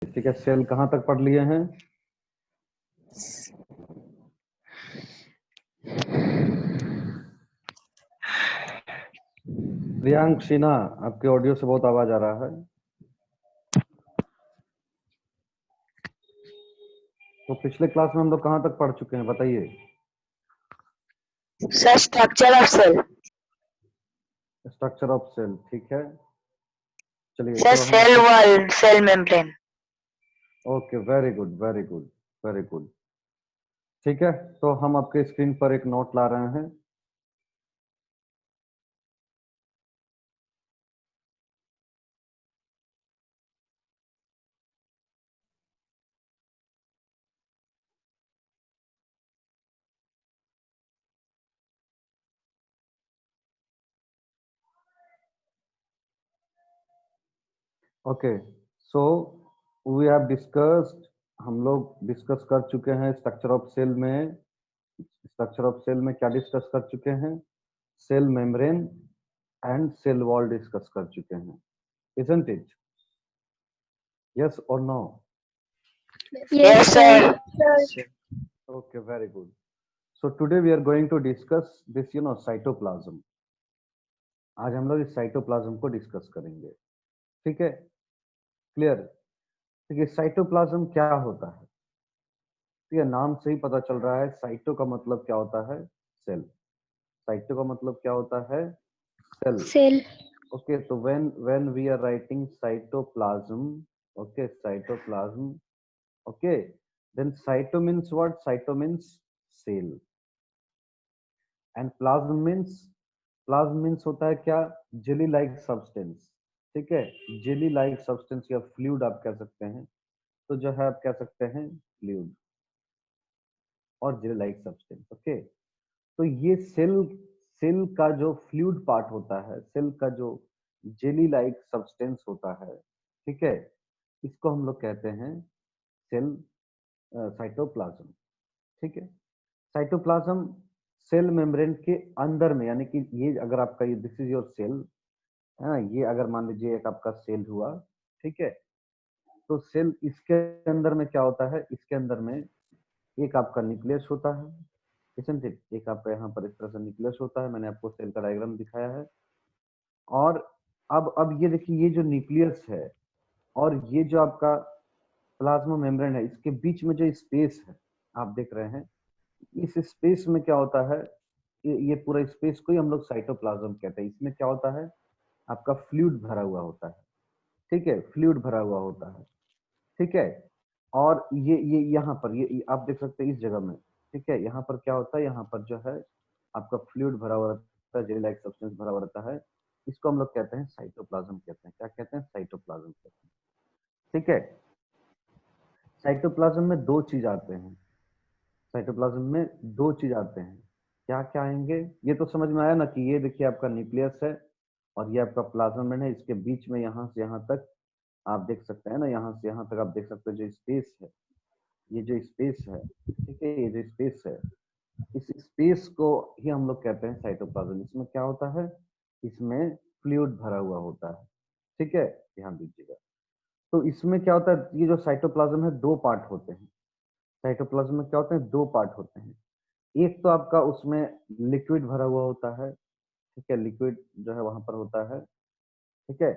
ठीक है, सेल कहाँ तक पढ़ लिए हैं? प्रियांक, शीना, आपके ऑडियो से बहुत आवाज आ रहा है। तो पिछले क्लास में हम लोग कहाँ तक पढ़ चुके हैं बताइए। Sir structure of cell. Structure of cell, ठीक है। चलिए सर तो हम cell wall, cell membrane. Okay, very good very good very good. ठीक है, तो हम आपके स्क्रीन पर एक नोट ला रहे हैं। Okay, so we have discussed, हम लोग डिस्कस कर चुके हैं स्ट्रक्चर ऑफ सेल में। स्ट्रक्चर ऑफ सेल में क्या डिस्कस कर चुके हैं? Cell membrane and cell wall discuss कर चुके हैं, isn't it? Yes or no? Yes, sir. Okay, very good. So today we are going to discuss this, cytoplasm. आज हम लोग इस साइटोप्लाज्म को डिस्कस करेंगे। ठीक है, क्लियर? देखिए साइटोप्लाज्म क्या होता है। ठीक है, नाम से ही पता चल रहा है, साइटो का मतलब क्या होता है? सेल। साइटो का मतलब क्या होता है? सेल। सेल। ओके, तो when we are writing cytoplasm, okay, cytoplasm, okay, then cyto means what? Cyto means cell, and plasm means होता है क्या? Jelly like substance. ठीक है, जेली लाइक सब्सटेंस या फ्लूइड आप कह सकते हैं। तो जो है आप कह सकते हैं फ्लूइड और जेली लाइक सब्सटेंस। ओके, तो ये सेल सेल का जो फ्लूइड पार्ट होता है, सेल का जो जेली लाइक सब्सटेंस होता है, ठीक है, इसको हम लोग कहते हैं सेल साइटोप्लाज्म। ठीक है, साइटोप्लाज्म सेल मेम्ब्रेन के अंदर में, यानी कि ये अगर आपका ये दिस इज योर सेल है ना, ये अगर मान लीजिए एक आपका सेल हुआ, ठीक है, तो सेल इसके अंदर में क्या होता है? इसके अंदर में एक आपका न्यूक्लियस होता है, isn't it? एक आपका यहाँ पर इस तरह से न्यूक्लियस होता है, मैंने आपको सेल का डायग्राम दिखाया है। और अब ये देखिए, ये जो न्यूक्लियस है और ये जो आपका प्लाज्मा मेम्ब्रेन है, इसके बीच में जो स्पेस है आप देख रहे हैं, इस स्पेस में क्या होता है? ये पूरा स्पेस को ही हम लोग साइटोप्लाज्म कहते हैं। इसमें क्या होता है? आपका फ्लूइड भरा हुआ होता है। ठीक है, फ्लूइड भरा हुआ होता है। ठीक है, और ये यहाँ पर ये आप देख सकते हैं इस जगह में। ठीक है, यहाँ पर क्या होता है? यहाँ पर जो है आपका फ्लूइड भरा हुआ रहता है, जेली लाइक सब्सटेंस भरा हुआ रहता है। इसको हम लोग कहते हैं साइटोप्लाज्म कहते हैं। क्या कहते हैं? साइटोप्लाज्म कहते हैं। ठीक है, साइटोप्लाज्म में दो चीज आते हैं। साइटोप्लाज्म में दो चीज आते हैं। क्या क्या आएंगे? ये तो समझ में आया ना कि ये देखिए आपका न्यूक्लियस है और ये आपका प्लाज्मा मेम्ब्रेन है। इसके बीच में यहाँ से यहाँ तक आप देख सकते हैं ना, यहाँ से यहाँ तक आप देख सकते हैं जो स्पेस है, ये जो स्पेस है, ठीक है, ये जो स्पेस है, इस स्पेस को ही हम लोग कहते हैं साइटोप्लाज्म। इसमें क्या होता है? इसमें फ्लूइड भरा हुआ होता है। ठीक है, ध्यान दीजिएगा। तो इसमें क्या होता है? ये जो साइटोप्लाज्म है, दो पार्ट होते हैं। साइटोप्लाज्म में क्या होते हैं? दो पार्ट होते हैं। एक तो आपका उसमें लिक्विड भरा हुआ होता है। ठीक है, लिक्विड जो है वहां पर होता है। ठीक है,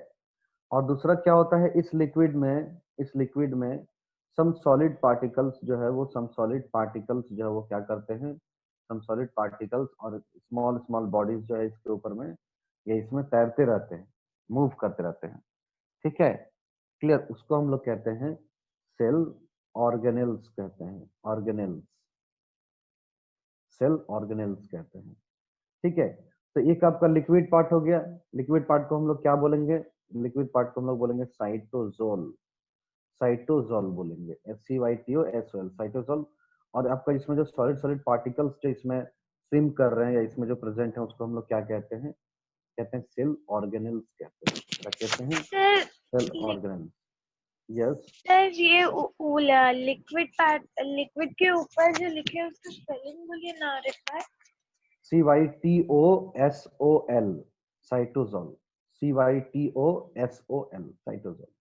और दूसरा क्या होता है? इस लिक्विड में सम सॉलिड पार्टिकल्स जो है वो सम सॉलिड पार्टिकल्स जो है वो क्या करते हैं? सम सॉलिड पार्टिकल्स और स्मॉल स्मॉल बॉडीज जो है इसके ऊपर में या इसमें तैरते रहते हैं, मूव करते रहते हैं। ठीक है, क्लियर? उसको हम लोग कहते हैं सेल ऑर्गेनेल्स कहते हैं। ऑर्गेनेल्स, सेल ऑर्गेनेल्स कहते हैं। ठीक है, तो एक आपका लिक्विड पार्ट हो गया। लिक्विड पार्ट को हम लोग क्या बोलेंगे? लिक्विड पार्ट को हम लोग बोलेंगे साइटोजोल। साइटोजोल बोलेंगे, SCYTOSOL, साइटोजोल। और आपका इसमें जो सॉलिड सॉलिड पार्टिकल्स जो इसमें स्विम कर रहे हैं या इसमें जो प्रेजेंट है, उसको हम लोग क्या कहते हैं? कहते हैं सेल ऑर्गेनेल्स कहते हैं। क्या कहते हैं? Sir cell organelles. Yes, sir ये लिक्विड के ऊपर जो लिखे है उसका स्पेलिंग बोलिए ना reply. CYTOSOL, cytosol. CYTOSOL, cytosol.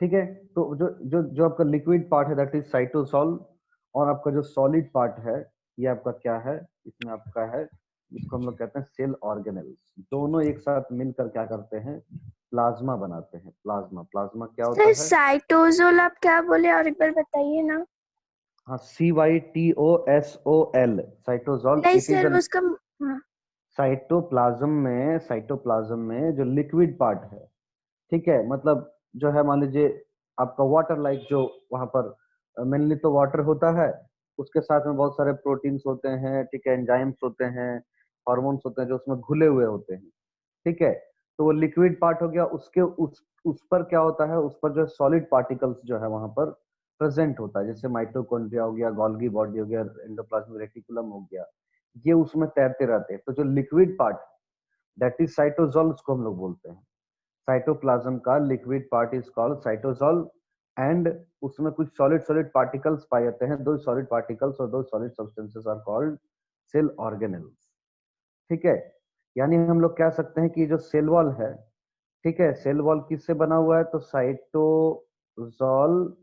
ठीक है। तो जो जो जो आपका लिक्विड पार्ट है दैट इज साइटोसॉल, और आपका जो सॉलिड पार्ट है ये आपका क्या है, इसमें आपका है, इसको हम लोग कहते हैं सेल ऑर्गेनेल्स। दोनों एक साथ मिलकर क्या करते हैं, प्लाज्मा बनाते हैं। प्लाज्मा, प्लाज्मा क्या सर होता है? साइटोजोल आप क्या बोले और एक बार बताइए ना। हाँ, CYTOSOL, साइटोसॉल। नहीं इट इज सर उसका हाँ, साइटोप्लाज्म में जो लिक्विड पार्ट है, ठीक है, मतलब जो है मान लीजिए आपका वाटर लाइक, जो वहां पर मेनली तो वाटर होता है, उसके साथ में बहुत सारे प्रोटीन्स होते हैं, ठीक है, एंजाइम्स होते हैं, हार्मोन्स होते हैं जो उसमें घुले हुए होते हैं, ठीक है। तो वो लिक्विड पार्ट हो गया, उसके उस पर क्या होता है, उस पर जो सॉलिड पार्टिकल्स जो है वहां पर प्रेजेंट होता है, जैसे माइटोकॉन्ड्रिया हो गया, गोल्गी बॉडी हो गया, एंडोप्लाज्मिक रेटिकुलम हो गया, ये उसमें तैरते रहते हैं। तो जो liquid part that is cytosol, उसको हम लोग बोलते हैं। साइटोप्लाज्म का liquid part is called cytosol, and उसमें कुछ सॉलिड सॉलिड पार्टिकल्स पाए जाते हैं। दो सॉलिड पार्टिकल्स और दो solid substances are called cell organelles, ठीक है। यानी हम लोग कह सकते हैं कि जो सेल वॉल है, ठीक है, सेल वॉल किससे बना हुआ है, तो cytosol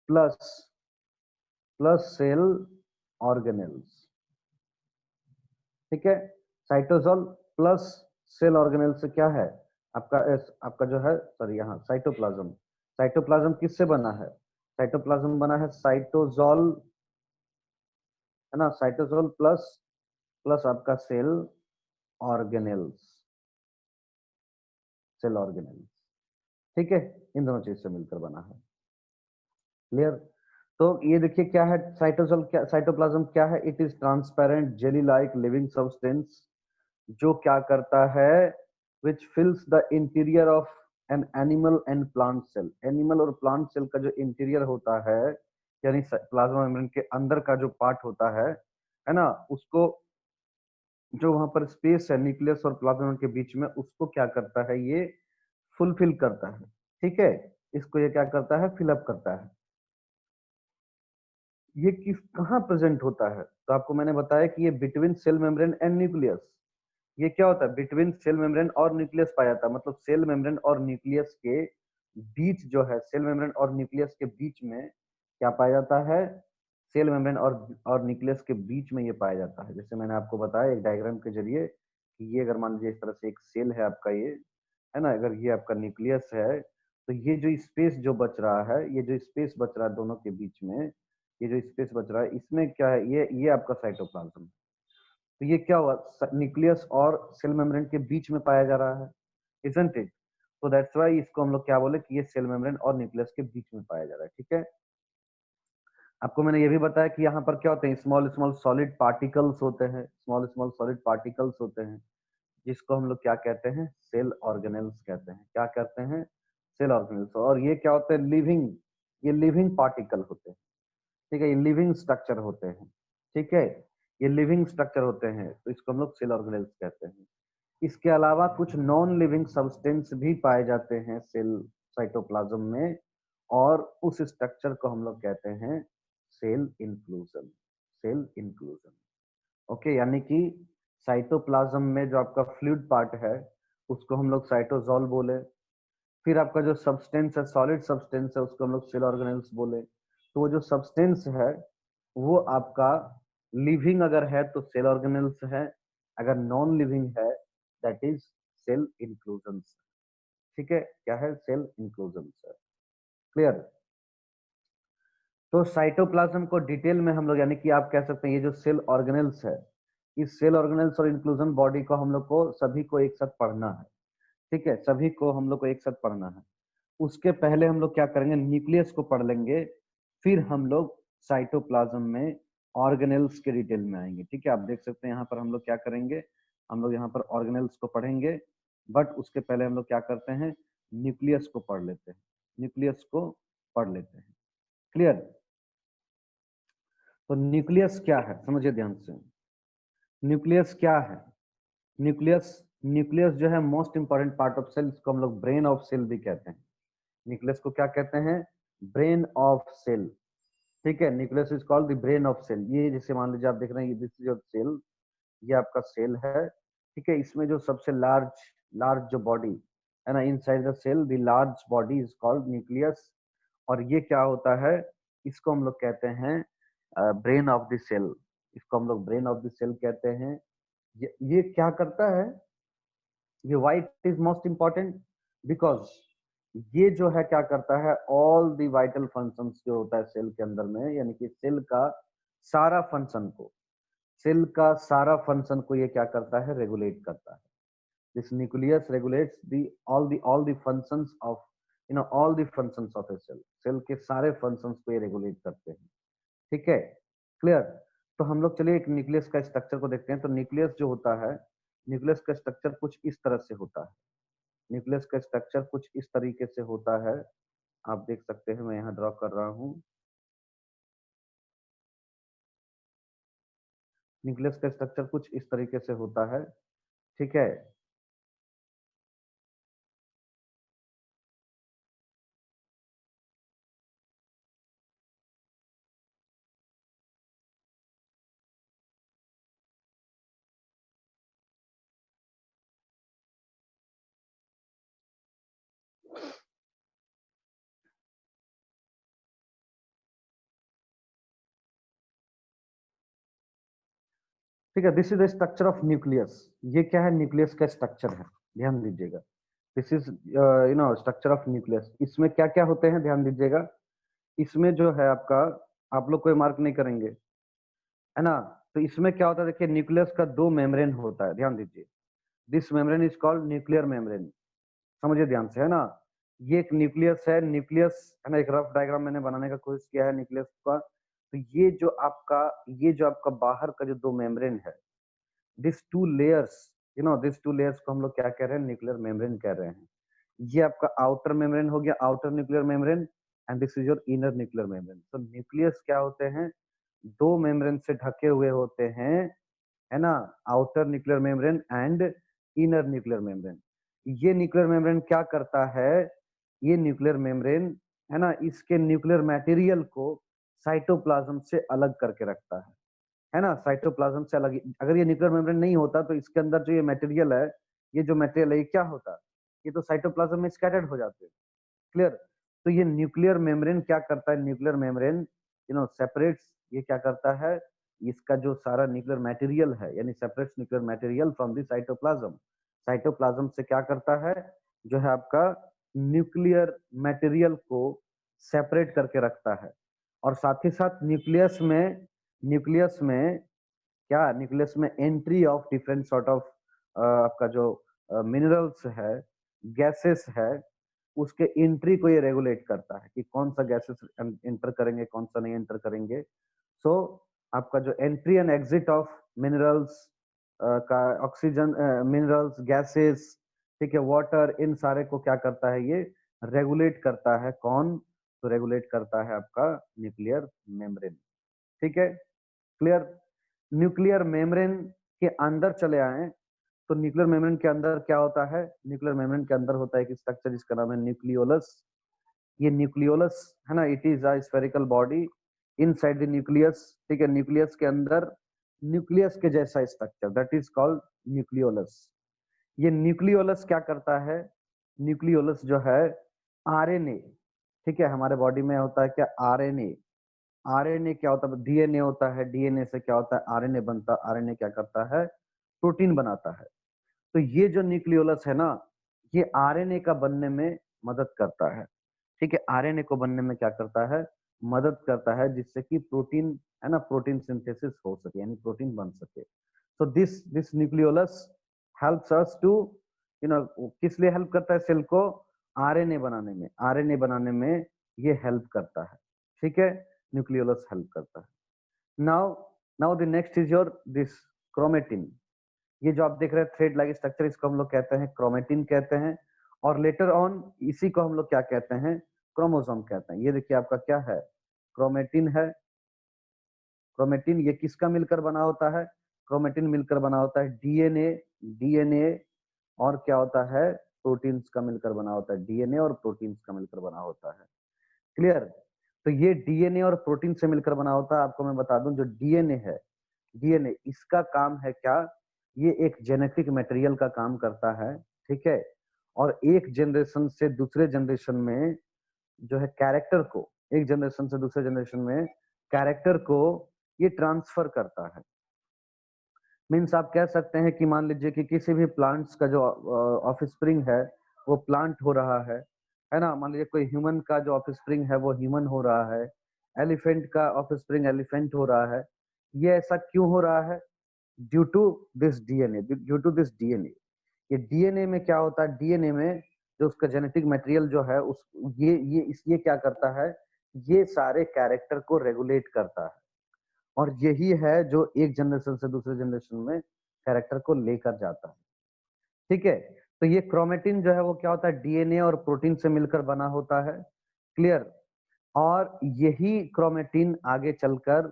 plus plus cell organelles, ठीक है। साइटोसॉल प्लस सेल ऑर्गेनेल से क्या है आपका आपका जो है, सॉरी, यहाँ साइटोप्लाज्म। साइटोप्लाज्म किससे बना है, साइटोप्लाज्म बना है साइटोसॉल, है ना, साइटोसॉल प्लस प्लस आपका सेल ऑर्गेनेल्स, सेल ऑर्गेनेल्स, ठीक है। इन दोनों चीज से मिलकर बना है। क्लियर? तो ये देखिए क्या है साइटोसॉल, क्या साइटोप्लाज्म क्या है, it is transparent jelly like living substance, जो क्या करता है, which fills the interior of an animal and plant cell. Animal और प्लांट सेल का जो इंटीरियर होता है, यानी प्लाज्मा मेम्ब्रेन के अंदर का जो पार्ट होता है ना, उसको, जो वहां पर स्पेस है न्यूक्लियस और प्लाज्मा मेम्ब्रेन के बीच में, उसको क्या करता है, ये फुलफिल करता है, ठीक है। इसको ये क्या करता है, फिलअप करता है। ये किस कहाँ प्रेजेंट होता है, तो आपको मैंने बताया कि ये between cell membrane and nucleus, ये क्या होता है, बिटवीन सेल मेम्ब्रेन और न्यूक्लियस पाया जाता है। मतलब सेल मेम्ब्रेन और न्यूक्लियस के बीच जो है, सेल मेम्ब्रेन और न्यूक्लियस के बीच में क्या पाया जाता है, सेल मेम्ब्रेन और न्यूक्लियस के बीच में ये पाया जाता है। जैसे मैंने आपको बताया एक डायग्राम के जरिए कि ये अगर मान लीजिए इस तरह से एक सेल है आपका, ये है ना, अगर ये आपका न्यूक्लियस है, तो ये जो स्पेस जो बच रहा है, ये जो स्पेस बच रहा है दोनों के बीच में, ये जो स्पेस बच रहा है, इसमें क्या है, ये आपका साइटोप्लाज्म। तो ये क्या हुआ, न्यूक्लियस और सेल मेम्ब्रेन के बीच में पाया जा रहा है, इजंट इट? तो दैट्स व्हाई इसको हम लोग क्या बोले कि ये सेल मेम्ब्रेन और न्यूक्लियस के बीच में पाया जा रहा है, ठीक है। आपको मैंने ये भी बताया कि यहाँ पर क्या होते हैं, स्मॉल स्मॉल सॉलिड पार्टिकल्स होते हैं, स्मॉल स्मॉल सॉलिड पार्टिकल्स होते हैं, जिसको हम लोग क्या कहते हैं, सेल ऑर्गेनेल्स कहते हैं। क्या कहते हैं, सेल ऑर्गेनेल्स। और ये क्या होते हैं, लिविंग, ये लिविंग पार्टिकल होते हैं, ठीक है, ये लिविंग स्ट्रक्चर होते हैं, ठीक है, ये लिविंग स्ट्रक्चर होते हैं, तो इसको हम लोग सेल ऑर्गेनेल्स कहते हैं। इसके अलावा कुछ नॉन लिविंग सब्सटेंस भी पाए जाते हैं सेल साइटोप्लाज्म में, और उस स्ट्रक्चर को हम लोग कहते हैं cell inclusion, cell inclusion. Okay, यानी कि साइटोप्लाज्म में जो आपका फ्लूइड पार्ट है, उसको हम लोग साइटोसॉल बोले। फिर आपका जो सब्सटेंस है, सॉलिड सब्सटेंस है, उसको हम लोग सेल ऑर्गेनेल्स बोले। तो वो जो सब्सटेंस है वो आपका लिविंग अगर है तो सेल ऑर्गेनेल्स है, अगर नॉन लिविंग है दैट इज सेल इंक्लूजन, ठीक है। क्या है, सेल इंक्लूजन है। क्लियर? तो साइटोप्लाज्म को डिटेल में हम लोग, यानी कि आप कह सकते हैं ये जो सेल ऑर्गेनेल्स है, इस सेल ऑर्गेनेल्स और इंक्लूजन बॉडी को हम लोग को सभी को एक साथ पढ़ना है, ठीक है, सभी को हम लोग को एक साथ पढ़ना है। उसके पहले हम लोग क्या करेंगे, न्यूक्लियस को पढ़ लेंगे, फिर हम लोग साइटोप्लाज्म में ऑर्गेनेल्स के डिटेल में आएंगे, ठीक है। आप देख सकते हैं यहाँ पर हम लोग क्या करेंगे, हम लोग यहाँ पर ऑर्गेनेल्स को पढ़ेंगे, बट उसके पहले हम लोग क्या करते हैं, न्यूक्लियस को पढ़ लेते हैं, न्यूक्लियस को पढ़ लेते हैं। क्लियर? तो न्यूक्लियस क्या है, समझिए ध्यान से। न्यूक्लियस क्या है, न्यूक्लियस, न्यूक्लियस जो है most important part of cell, इसको हम लोग ब्रेन ऑफ सेल भी कहते हैं। न्यूक्लियस को क्या कहते हैं, ब्रेन ऑफ सेल, ठीक है। Nucleus is called the brain of cell. ये जैसे मान लीजिए आप देख रहे हैं, दिस इज योर सेल, ये आपका सेल है, ठीक है। इसमें जो सबसे लार्ज लार्ज जो बॉडी, है ना, inside the cell the large body is called nucleus. और ये क्या होता है, इसको हम लोग कहते हैं ब्रेन ऑफ द सेल। इसको हम लोग ब्रेन ऑफ द सेल कहते हैं। ये क्या करता है, ये white is most important because ये जो है क्या करता है, ऑल द वाइटल फंक्शंस जो होता है सेल के अंदर में, यानी कि सेल का सारा फंक्शन को, सेल का सारा फंक्शन को ये क्या करता है, रेगुलेट करता है। This nucleus regulates the all the functions of all the functions of a cell। सेल के सारे फंक्शंस को ये रेगुलेट करते हैं। ठीक है, क्लियर। तो हम लोग चलिए एक न्यूक्लियस का स्ट्रक्चर को देखते हैं। तो न्यूक्लियस जो होता है, न्यूक्लियस का स्ट्रक्चर कुछ इस तरह से होता है। न्यूक्लियस का स्ट्रक्चर कुछ इस तरीके से होता है, आप देख सकते हैं, मैं यहाँ ड्रॉ कर रहा हूँ। न्यूक्लियस का स्ट्रक्चर कुछ इस तरीके से होता है। ठीक है, ठीक है। This is the structure of nucleus. ये क्या है, न्यूक्लियस का स्ट्रक्चर है, ध्यान दीजिएगा। This is structure of nucleus. इसमें क्या क्या होते हैं, ध्यान दीजिएगा। इसमें जो है आपका, आप लोग कोई मार्क नहीं करेंगे, है ना। तो इसमें क्या होता है, देखिए न्यूक्लियस का दो मेम्ब्रेन होता है, ध्यान दीजिए। This membrane is called nuclear membrane. समझिए ध्यान से, है ना। ये एक न्यूक्लियस है, न्यूक्लियस है ना। एक रफ डायग्राम मैंने बनाने का कोशिश किया है न्यूक्लियस का। तो ये जो आपका बाहर का जो दो मेम्ब्रेन है, this two layers, this two layers को हम लोग क्या कह रहे हैं, न्यूक्लियर मेम्ब्रेन कह रहे हैं। ये आपका आउटर मेम्ब्रेन हो गया, outer nuclear membrane, and this is your inner nuclear membrane. तो न्यूक्लियस क्या होते हैं, दो मेम्ब्रेन से ढके हुए होते हैं, है ना। Outer nuclear membrane and inner nuclear membrane. ये न्यूक्लियर मेम्ब्रेन क्या करता है, ये न्यूक्लियर मेम्ब्रेन, है ना, इसके न्यूक्लियर मटेरियल को साइटोप्लाज्म से अलग करके रखता है ना। साइटोप्लाज्म से अलग, अगर ये न्यूक्लियर मेम्ब्रेन नहीं होता तो इसके अंदर जो ये मटेरियल है, ये जो मटेरियल है, ये क्या होता, ये तो साइटोप्लाज्म में स्कैटर्ड हो जाते हैं। क्लियर। तो ये न्यूक्लियर मेम्ब्रेन क्या करता है, न्यूक्लियर मेम्ब्रेन सेपरेट्स, ये क्या करता है, इसका जो सारा न्यूक्लियर मटेरियल है, यानी separates nuclear material from the cytoplasm. Cytoplasm से क्या करता है, जो है आपका न्यूक्लियर मटेरियल को सेपरेट करके रखता है। और साथ ही साथ न्यूक्लियस में क्या, न्यूक्लियस में entry of different sort of आपका जो मिनरल्स है, गैसेस है, उसके एंट्री को ये रेगुलेट करता है कि कौन सा गैसेस एंटर करेंगे, कौन सा नहीं एंटर करेंगे। सो आपका जो entry and exit of minerals का, ऑक्सीजन, मिनरल्स, गैसेस, ठीक है, वाटर, इन सारे को क्या करता है, ये रेगुलेट करता है। कौन, तो रेगुलेट करता है आपका न्यूक्लियर मेम्ब्रेन। ठीक है, क्लियर। न्यूक्लियर मेम्ब्रेन के अंदर चले आए, तो न्यूक्लियर मेम्ब्रेन के अंदर क्या होता है, न्यूक्लियर मेम्ब्रेन के अंदर होता है एक स्ट्रक्चर जिसका नाम है न्यूक्लियोलस। ये न्यूक्लियोलस है ना, it is a spherical body inside the nucleus. ठीक है, न्यूक्लियस के अंदर न्यूक्लियस के जैसा structure, that is called nucleolus. ये न्यूक्लियोलस क्या करता है, न्यूक्लियोलस जो है आरएनए, ठीक है, हमारे बॉडी में होता है क्या, आरएनए। आरएनए क्या होता है, डीएनए होता है, डीएनए से क्या होता है, आरएनए बनता है। आरएनए क्या करता है, प्रोटीन बनाता है। तो ये जो न्यूक्लियोलस है ना, ये आरएनए का बनने में मदद करता है। ठीक है, आरएनए को बनने में क्या करता है, मदद करता है, जिससे कि प्रोटीन, है ना, प्रोटीन सिंथेसिस हो सके, यानी प्रोटीन बन सके। तो this nucleolus helps us to, किस लिए हेल्प करता है सेल को, आरएनए बनाने में। आरएनए बनाने में ये हेल्प करता है। ठीक है, न्यूक्लियोलस हेल्प करता है। Now now the next is your this chromatin. ये जो आप देख रहे हैं थ्रेड लाइक स्ट्रक्चर, इसको हम लोग कहते हैं क्रोमेटिन कहते हैं। और लेटर ऑन इसी को हम लोग क्या कहते हैं, क्रोमोसोम कहते हैं। ये देखिए आपका क्या है, क्रोमेटिन है। क्रोमेटिन ये किसका मिलकर बना होता है, क्रोमेटिन मिलकर बना होता है डीएनए, डीएनए और क्या होता है, प्रोटीन्स का मिलकर बना होता है। डीएनए और प्रोटीन्स का मिलकर बना होता है। क्लियर। तो ये डीएनए और प्रोटीन से मिलकर बना होता है। आपको मैं बता दूं, जो डीएनए है, डीएनए इसका काम है क्या, ये एक जेनेटिक मटेरियल का काम करता है। ठीक है, और एक जनरेशन से दूसरे जनरेशन में जो है कैरेक्टर को, एक जनरेशन से दूसरे जनरेशन में कैरेक्टर को ये ट्रांसफर करता है। मीन्स आप कह सकते हैं कि मान लीजिए कि किसी भी प्लांट्स का जो ऑफस्प्रिंग है वो प्लांट हो रहा है ना। मान लीजिए कोई ह्यूमन का जो ऑफस्प्रिंग है वो ह्यूमन हो रहा है, एलिफेंट का ऑफस्प्रिंग एलिफेंट हो रहा है। ये ऐसा क्यों हो रहा है? Due to this DNA, due to this DNA. ये डीएनए में क्या होता है, डीएनए में जो उसका जेनेटिक मटेरियल जो है उस ये क्या करता है, ये सारे कैरेक्टर को रेगुलेट करता है। और यही है जो एक जनरेशन से दूसरे जनरेशन में कैरेक्टर को लेकर जाता है। ठीक है, तो ये क्रोमेटिन जो है वो क्या होता है, डीएनए और प्रोटीन से मिलकर बना होता है। क्लियर? और यही क्रोमेटिन आगे चलकर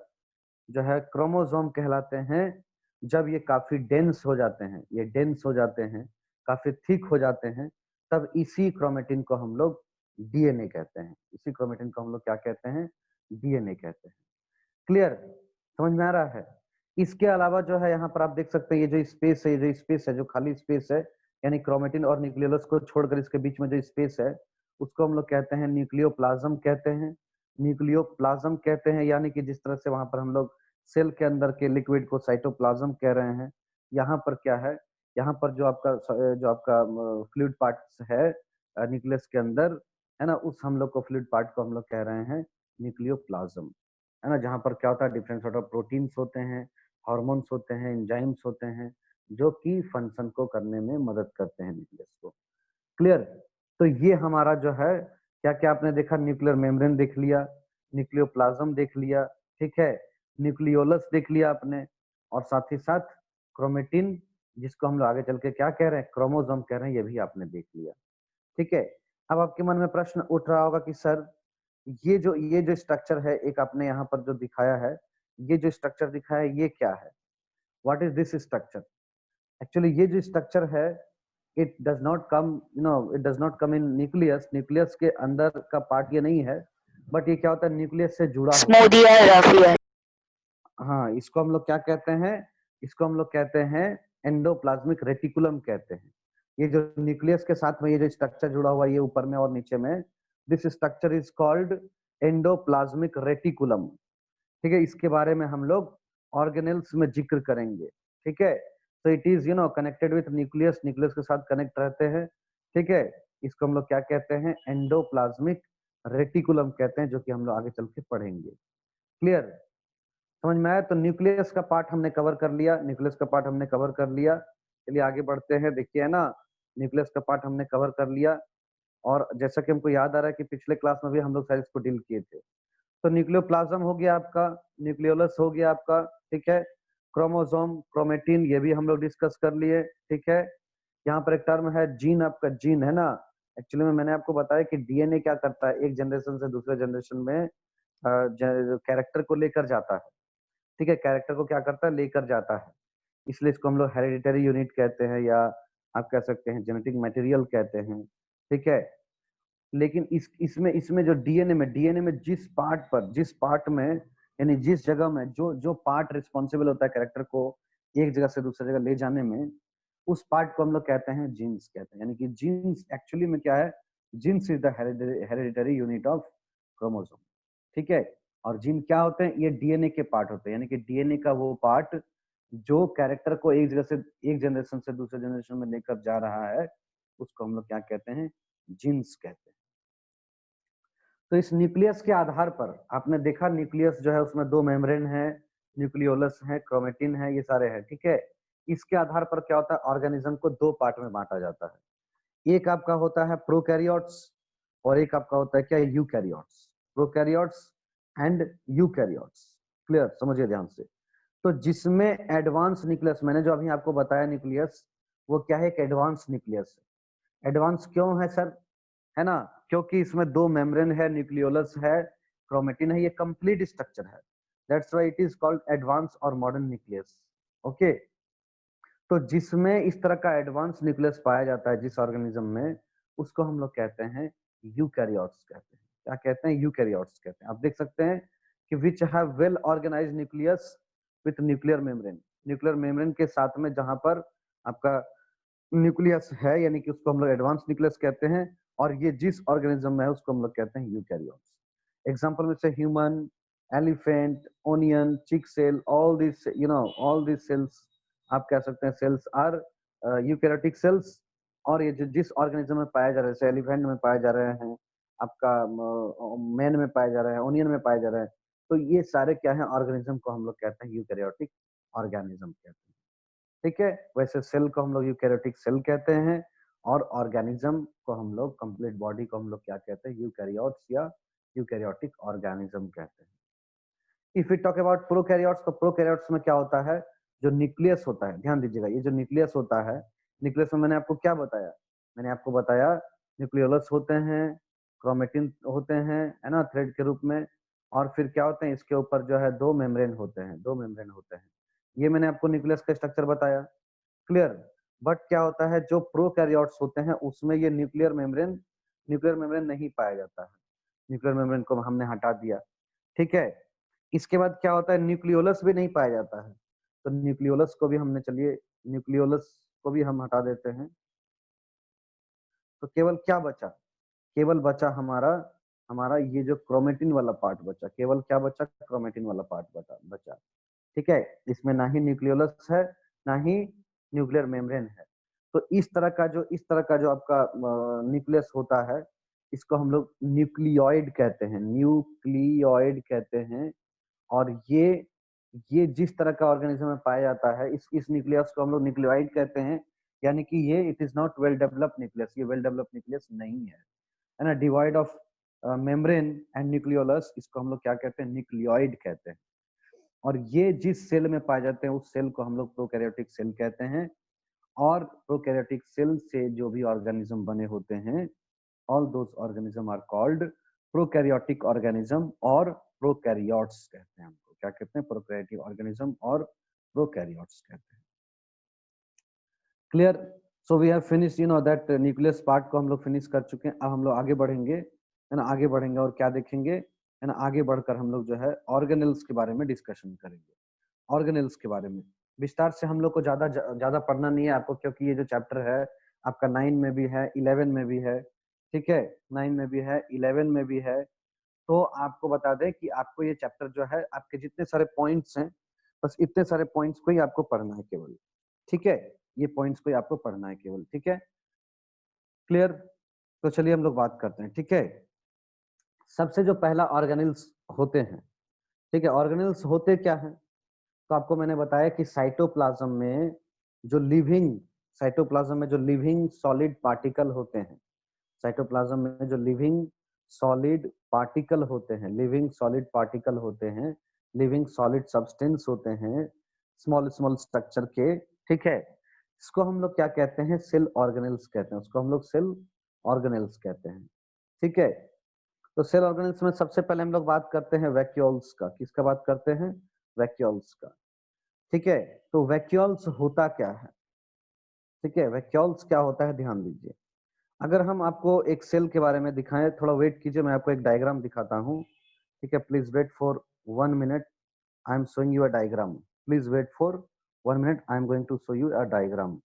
जो है क्रोमोसोम कहलाते हैं। जब ये काफी डेंस हो जाते हैं, ये डेंस हो जाते हैं, काफी थिक हो जाते हैं, तब इसी क्रोमेटिन को हम लोग डीएनए कहते हैं। इसी क्रोमेटिन को हम लोग क्या कहते हैं? डीएनए कहते हैं। क्लियर? समझ में आ रहा है? इसके अलावा जो है यहाँ पर आप देख सकते हैं, ये जो स्पेस है, ये जो स्पेस है, जो खाली स्पेस है, यानी क्रोमेटिन और न्यूक्लियोलस को छोड़कर इसके बीच में जो स्पेस है उसको हम लोग कहते हैं न्यूक्लियोप्लाज्म कहते हैं। न्यूक्लियोप्लाज्म कहते हैं, यानी कि जिस तरह से वहां पर हम लोग सेल के अंदर के लिक्विड को साइटोप्लाज्म कह रहे हैं, यहाँ पर क्या है, यहाँ पर जो आपका फ्लूइड पार्ट है न्यूक्लियस के अंदर, है ना, उस हम लोग को फ्लूइड पार्ट को हम लोग कह रहे हैं न्यूक्लियोप्लाज्म, है ना। जहाँ पर क्या होता है, डिफरेंट सॉर्ट ऑफ प्रोटीन्स होते हैं, हार्मोन्स होते हैं, एंजाइम्स होते हैं, जो कि फंक्शन को करने में मदद करते हैं न्यूक्लियस को। क्लियर? तो ये हमारा जो है क्या क्या आपने देखा, न्यूक्लियर मेम्ब्रेन देख लिया, न्यूक्लियोप्लाज्म देख लिया, ठीक है, न्यूक्लियोलस देख लिया आपने, और साथ ही साथ क्रोमेटिन, जिसको हम लोग आगे चल के क्या कह रहे हैं, क्रोमोसोम कह रहे हैं, ये भी आपने देख लिया। ठीक है, अब आपके मन में प्रश्न उठ रहा होगा कि सर ये जो स्ट्रक्चर है, एक आपने यहाँ पर जो दिखाया है, ये जो स्ट्रक्चर दिखाया है ये क्या है, what is this structure? Actually ये जो स्ट्रक्चर है, it does not come, it does not come in nucleus. Nucleus के अंदर का पार्ट ये नहीं है, बट ये क्या होता है, न्यूक्लियस से जुड़ा होता है। हाँ, इसको हम लोग क्या कहते हैं, इसको हम लोग कहते हैं एंडोप्लाज्मिक रेटिकुलम कहते हैं। ये जो न्यूक्लियस के साथ में ये जो स्ट्रक्चर जुड़ा हुआ है, ये ऊपर में और नीचे में, this structure is called endoplasmic reticulum. ठीक है, इसके बारे में हम लोग ऑर्गेनेल्स में जिक्र करेंगे। ठीक है, तो it is connected with nucleus, nucleus के साथ कनेक्ट रहते हैं। ठीक है, इसको हम लोग क्या कहते हैं, एंडोप्लाज्मिक रेटिकुलम कहते हैं, जो कि हम लोग आगे चल के पढ़ेंगे। क्लियर? समझ में आया? तो न्यूक्लियस का पार्ट हमने कवर कर लिया, न्यूक्लियस का पार्ट हमने कवर कर लिया। चलिए आगे बढ़ते हैं। देखिए, है ना, न्यूक्लियस का पार्ट हमने कवर कर लिया, और जैसा कि हमको याद आ रहा है कि पिछले क्लास में भी हम लोग शायद इसको डील किए थे। तो न्यूक्लियोप्लाज्म हो गया आपका, न्यूक्लियोलस हो गया आपका, ठीक है, क्रोमोसोम, क्रोमेटिन, ये भी हम लोग डिस्कस कर लिए। ठीक है, यहाँ पर एक टर्म है जीन, आपका जीन, है ना। एक्चुअली में मैंने आपको बताया कि डीएनए क्या करता है, एक जनरेशन से दूसरे जनरेशन में कैरेक्टर को लेकर जाता है। ठीक है, कैरेक्टर को क्या करता है, लेकर जाता है। इसलिए इसको हम लोग हेरिडिटरी यूनिट कहते हैं, या आप कह सकते हैं जेनेटिक मटेरियल कहते हैं। ठीक है, लेकिन इसमें इसमें जो डीएनए में जिस पार्ट में, यानी जिस जगह में जो जो पार्ट रिस्पॉन्सिबल होता है कैरेक्टर को एक जगह से दूसरी जगह ले जाने में, उस पार्ट को हम लोग कहते हैं जीन्स कहते हैं। यानी कि जीन्स एक्चुअली में क्या है, genes is the hereditary unit of chromosome. ठीक है, और जीन क्या होते हैं, ये डीएनए के पार्ट होते हैं, यानी कि डीएनए का वो पार्ट जो कैरेक्टर को एक जगह से, एक जनरेशन से दूसरे जनरेशन में लेकर जा रहा है, उसको हम लोग क्या कहते हैं, जीन्स कहते हैं। तो इस न्यूक्लियस के आधार पर आपने देखा, न्यूक्लियस जो है उसमें दो मेम्ब्रेन है, न्यूक्लियोलस है, क्रोमेटिन है, ये सारे हैं। ठीक है, इसके आधार पर क्या होता है, ऑर्गेनिज्म को दो पार्ट में बांटा जाता है। एक आपका होता है प्रोकैरियोट्स, और एक आपका होता है क्या, eukaryotes. Prokaryotes and eukaryotes. Clear? समझिए ध्यान से। तो जिसमें एडवांस न्यूक्लियस, मैंने जो अभी आपको बताया न्यूक्लियस, वो क्या है, एक एडवांस न्यूक्लियस है। एडवांस क्यों है सर? है ना, क्योंकि इसमें दो मेम्ब्रेन है, न्यूक्लियोलस है, क्रोमेटिन है, ये कंप्लीट स्ट्रक्चर है। That's why it is called advance और मॉडर्न न्यूक्लियस। ओके, तो जिसमें इस तरह का एडवांस न्यूक्लियस पाया जाता है जिस ऑर्गेनिज्म में, उसको हम लोग कहते हैं यूकैरियोट्स कहते हैं। क्या कहते हैं? यूकैरियोट्स कहते हैं। आप देख सकते हैं कि which have well organized nucleus with nuclear membrane. Nuclear membrane के साथ में जहां पर आपका न्यूक्लियस है, यानी कि उसको हम लोग एडवांस न्यूक्लियस कहते हैं, और ये जिस ऑर्गेनिज्म में है उसको हम लोग कहते हैं यूकैरियोट्स। एग्जांपल में से human, elephant, onion, chick cell, all this all this cells आप कह सकते हैं सेल्स आर यूकैरियोटिक सेल्स। और ये जिस ऑर्गेनिज्म में पाया जा रहा है, जैसे एलिफेंट में पाए जा रहे हैं, आपका मैन में पाए जा रहे हैं, ओनियन में पाए जा रहे हैं, तो ये सारे क्या है ऑर्गेनिज्म को हम लोग कहते हैं यूकैरियोटिक ऑर्गेनिज्म कहते हैं। ठीक है, वैसे सेल को हम लोग यूकैरियोटिक सेल कहते हैं, और ऑर्गेनिज्म को हम लोग कंप्लीट बॉडी को हम लोग क्या कहते हैं यूकैरियोट्स या यूकैरियोटिक ऑर्गेनिज्म कहते हैं। If we talk about prokaryotes, तो प्रोकैरियोट्स में क्या होता है, जो न्यूक्लियस होता है, ध्यान दीजिएगा, ये जो न्यूक्लियस होता है, न्यूक्लियस में मैंने आपको क्या बताया, मैंने आपको बताया न्यूक्लियोलस होते हैं, क्रोमेटिन होते हैं, है ना, थ्रेड के रूप में, और फिर क्या होते हैं इसके ऊपर जो है दो मेम्ब्रेन होते हैं, दो मेम्ब्रेन होते हैं। ये मैंने आपको न्यूक्लियस का स्ट्रक्चर बताया, क्लियर। बट क्या होता है जो प्रोकैरियोट्स होते हैं उसमें ये न्यूक्लियर मेम्ब्रेन नहीं पाया जाता है, न्यूक्लियर मेम्ब्रेन को हमने हटा दिया। ठीक है, इसके बाद क्या होता है न्यूक्लियोलस भी नहीं पाया जाता है, तो न्यूक्लियोलस को भी हमने, चलिए न्यूक्लियोलस को भी हम हटा देते हैं, तो केवल क्या बचा, केवल बचा हमारा हमारा ये जो क्रोमेटिन वाला पार्ट बचा, केवल क्या बचा, क्रोमेटिन वाला पार्ट बचा। ठीक है, इसमें ना ही न्यूक्लियोलस है, ना ही न्यूक्लियर मेम्ब्रेन है। तो इस तरह का जो आपका न्यूक्लियस होता है, इसको हम लोग न्यूक्लियोइड कहते हैं, न्यूक्लियोइड कहते हैं। और ये जिस तरह का ऑर्गेनिज्म में पाया जाता है, इस न्यूक्लियस को हम लोग न्यूक्लियोइड कहते हैं, यानी कि ये it is not well developed nucleus, ये वेल डेवलप्ड न्यूक्लियस नहीं है ना, divide of membrane and nucleolus, इसको हम लोग क्या कहते हैं, न्यूक्लियोइड कहते हैं। और ये जिस सेल में पाए जाते हैं उस सेल को हम लोग प्रोकैरियोटिक सेल कहते हैं। और प्रोकैरियोटिक सेल से जो भी ऑर्गेनिज्म बने होते हैं, all those organism are called prokaryotic organism, और प्रोकैरियोट्स कहते हैं, हमको क्या कहते हैं, प्रोकैरियोटिक ऑर्गेनिज्म और प्रोकैरियोट्स कहते हैं। Clear, so we have finish that nucleus part को हम लोग फिनिश कर चुके हैं। अब हम लोग आगे बढ़ेंगे, है ना, आगे बढ़ेंगे और क्या देखेंगे, है ना, आगे बढ़कर हम लोग जो है ऑर्गेनेल्स के बारे में डिस्कशन करेंगे। ऑर्गेनेल्स के बारे में विस्तार से हम लोग को ज्यादा पढ़ना नहीं है आपको, क्योंकि ये जो चैप्टर है आपका 9 में भी है, 11 में भी है। ठीक है, 9 में भी है, 11 में भी है। तो आपको बता दें कि आपको ये चैप्टर जो है, आपके जितने सारे पॉइंट्स हैं, बस इतने सारे पॉइंट्स को ही आपको पढ़ना है केवल। ठीक है, ये पॉइंट्स को ही आपको पढ़ना है केवल। ठीक है, क्लियर। तो चलिए हम लोग बात करते हैं। ठीक है, सबसे जो पहला ऑर्गेनेल्स होते हैं, ठीक है, ऑर्गेनेल्स होते क्या हैं, तो आपको मैंने बताया कि साइटोप्लाज्म में जो लिविंग सॉलिड पार्टिकल होते हैं, साइटोप्लाज्म में जो लिविंग सॉलिड पार्टिकल होते हैं, लिविंग सॉलिड पार्टिकल होते हैं, लिविंग सॉलिड सब्सटेंस होते हैं, स्मॉल स्मॉल स्ट्रक्चर के। ठीक है, इसको हम लोग क्या कहते हैं, सेल ऑर्गेनेल्स कहते हैं, उसको हम लोग सेल ऑर्गेनेल्स कहते हैं। ठीक है, तो सेल ऑर्गेनेल्स में सबसे पहले हम लोग बात करते हैं वैक्यूल्स का। किसका बात करते हैं, वैक्यूल्स का। ठीक है, तो वैक्यूल्स होता क्या है, ठीक है, वैक्यूल्स क्या होता है, ध्यान दीजिए। अगर हम आपको एक सेल के बारे में दिखाएं, थोड़ा वेट कीजिए, मैं आपको एक डायग्राम दिखाता हूं। ठीक है, please wait for 1 minute, I am showing you a diagram, please wait for 1 minute, I am going to show you a diagram.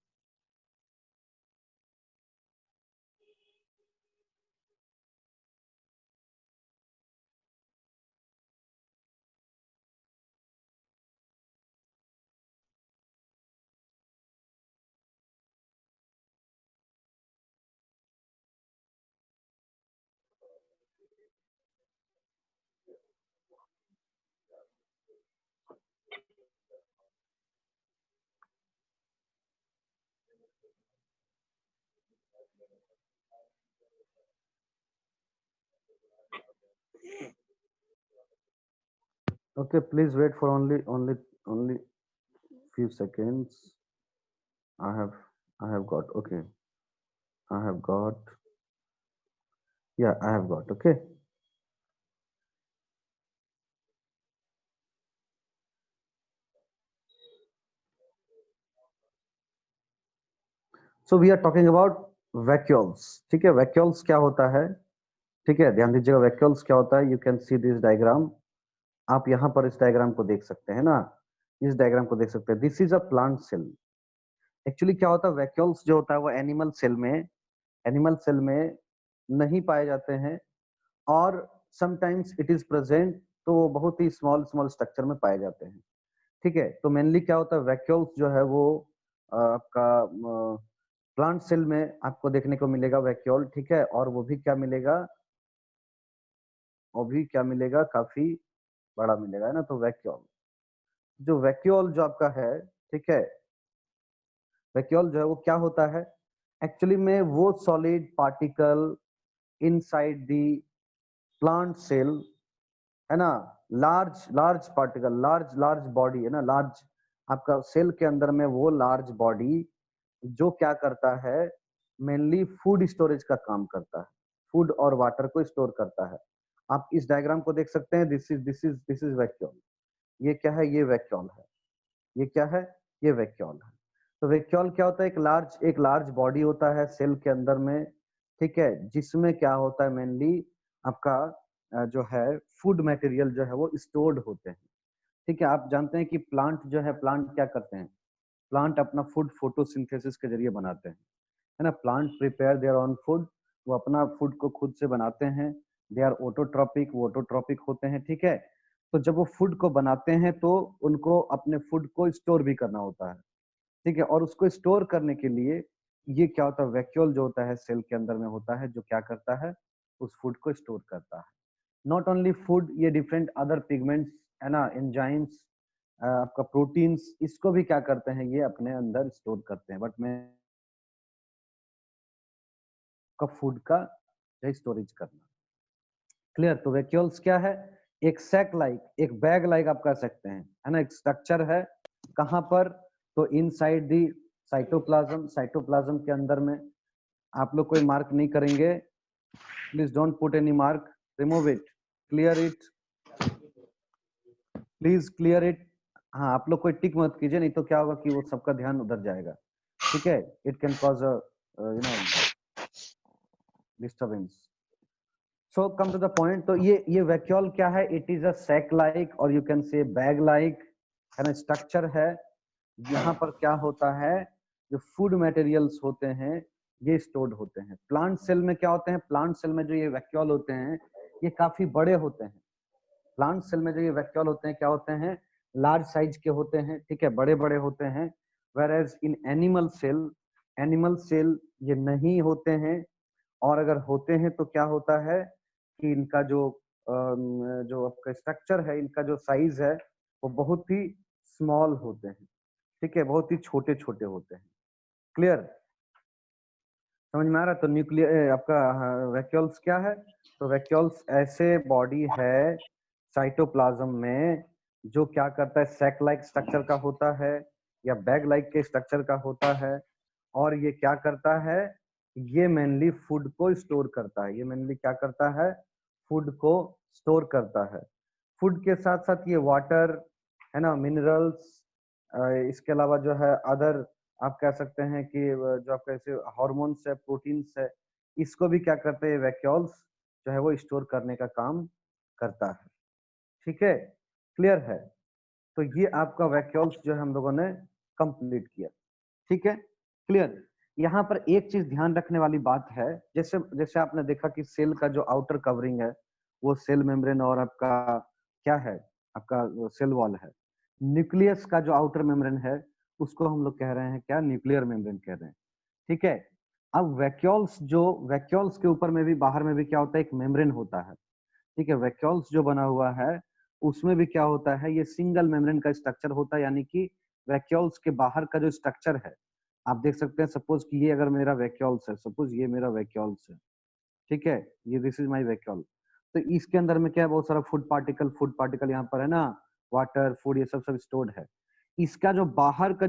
Okay, please wait for only few seconds. I have I have got, okay, I have got, yeah, I have got, okay. So we are talking about vacuoles. ठीक है, vacuoles क्या होता है, ठीक है, ध्यान दीजिएगा, vacuoles क्या होता है। You can see this diagram, आप यहाँ पर इस डायग्राम को देख सकते हैं ना, इस डायग्राम को देख सकते हैं। This is a plant cell, actually क्या होता है, वैक्यूल्स जो होता है वो एनिमल सेल में नहीं पाए जाते हैं, और समटाइम्स इट इज प्रेजेंट, तो वो बहुत ही स्मॉल स्मॉल स्ट्रक्चर में पाए जाते हैं। ठीक है, तो मेनली क्या होता है, वैक्यूल्स जो है वो आपका प्लांट सेल में आपको देखने को मिलेगा वैक्यूल। ठीक है, और वो भी क्या मिलेगा, काफी बड़ा मिलेगा, है ना। तो वैक्यूल जो आपका है, ठीक है, वैक्यूल जो है वो क्या होता है, एक्चुअली में वो solid particle inside the plant cell, है ना, large large particle, large large body, है ना, लार्ज आपका सेल के अंदर में वो लार्ज बॉडी जो क्या करता है, मेनली फूड स्टोरेज का काम करता है, फूड और वाटर को स्टोर करता है। आप इस डायग्राम को देख सकते हैं, दिस इज वैक्यूल। ये क्या है, ये वैक्यूल है। ये क्या है, ये वैक्यूल है। तो वैक्यूल क्या होता है, एक लार्ज बॉडी होता है सेल के अंदर में, ठीक है, जिसमें क्या होता है, मेनली आपका जो है फूड मटेरियल जो है वो स्टोर्ड होते हैं। ठीक है, आप जानते हैं कि प्लांट जो है, प्लांट क्या करते हैं, प्लांट अपना फूड फोटोसिंथेसिस के जरिए बनाते हैं, है ना। Plant prepare their own food, वो अपना फूड को खुद से बनाते हैं। दे आर ऑटोट्रॉपिक, वो ऑटोट्रॉपिक होते हैं। ठीक है, तो जब वो फूड को बनाते हैं तो उनको अपने फूड को स्टोर भी करना होता है। ठीक है, और उसको स्टोर करने के लिए ये क्या होता है, वैक्यूल जो होता है सेल के अंदर में होता है, जो क्या करता है, उस फूड को स्टोर करता है। नॉट ओनली फूड, ये डिफरेंट अदर पिगमेंट्स, है ना, एंजाइम्स, आपका प्रोटीन्स, इसको भी क्या करते हैं, ये अपने अंदर स्टोर करते हैं। बट मैं का फूड का स्टोरेज करना, क्लियर। तो वैक्यूल्स क्या है, एक सैक लाइक, एक बैग लाइक आप कह सकते हैं, है ना, एक स्ट्रक्चर है। कहां पर, तो इनसाइड दी साइटोप्लाज्म, साइटोप्लाज्म के अंदर में। आप लोग कोई मार्क नहीं करेंगे, please don't put any mark, remove it, clear it, please clear it. हाँ, आप लोग कोई टिक मत कीजिए, नहीं तो क्या होगा कि वो सबका ध्यान उधर जाएगा। ठीक है, it can cause a disturbance. So come to the point. तो ये वैक्यूल क्या है, it is a sac like और you can say bag like, है ना, स्ट्रक्चर है। यहाँ पर क्या होता है, जो फूड मटेरियल्स होते हैं ये स्टोर्ड होते हैं। प्लांट सेल में क्या होते हैं, प्लांट सेल में जो ये वैक्यूल होते हैं ये काफी बड़े होते हैं। प्लांट सेल में जो ये वैक्यूल होते हैं क्या होते हैं, लार्ज साइज के होते हैं। ठीक है, बड़े बड़े होते हैं। वेयर इन एनिमल सेल ये नहीं होते हैं। और अगर होते हैं तो क्या होता है कि इनका जो आपका स्ट्रक्चर है, इनका जो साइज है वो बहुत ही स्मॉल होते हैं। ठीक है, बहुत ही छोटे छोटे होते हैं। क्लियर, समझ में आ रहा है। तो न्यूक्लियर आपका वैक्यूल्स क्या है, तो वैक्यूल्स ऐसे बॉडी है साइटोप्लाज्म में जो क्या करता है, सैक लाइक स्ट्रक्चर का होता है या बैग लाइक के स्ट्रक्चर का होता है। और ये क्या करता है, ये मेनली फूड को स्टोर करता है। ये मेनली क्या करता है, फूड को स्टोर करता है। फूड के साथ साथ ये वाटर, है ना, मिनरल्स, इसके अलावा जो है अदर, आप कह सकते हैं कि जो आपका ऐसे हार्मोन्स है, प्रोटीन्स है, इसको भी क्या करते हैं वैक्यूल्स जो है वो स्टोर करने का काम करता है। ठीक है, क्लियर है। तो ये आपका वैक्यूल्स जो है हम लोगों ने कंप्लीट किया। ठीक है, क्लियर। यहाँ पर एक चीज ध्यान रखने वाली बात है, जैसे जैसे आपने देखा कि सेल का जो आउटर कवरिंग है वो सेल मेम्ब्रेन और आपका क्या है, आपका सेल वॉल है। न्यूक्लियस का जो आउटर मेम्ब्रेन है उसको हम लोग कह रहे हैं क्या, न्यूक्लियर मेम्ब्रेन कह रहे हैं। ठीक है, अब वैक्यूल्स के ऊपर में भी, बाहर में भी क्या होता है, एक मेम्ब्रेन होता है। ठीक है, वैक्यूल्स जो बना हुआ है उसमें भी क्या होता है, ये सिंगल मेम्ब्रेन का स्ट्रक्चर होता है। यानी कि वैक्यूल्स के बाहर का जो स्ट्रक्चर है, आप देख सकते हैं, सपोज कि ये अगर मेरा वैक्यूल्स है, सपोज ये मेरा वैक्यूल्स है, ठीक है, ये दिस इज माय वैक्यूल। तो इसके अंदर में क्या है, बहुत सारा फूड पार्टिकल यहाँ पर है ना, वाटर, फूड, ये सब सब स्टोर्ड है। इसका जो बाहर का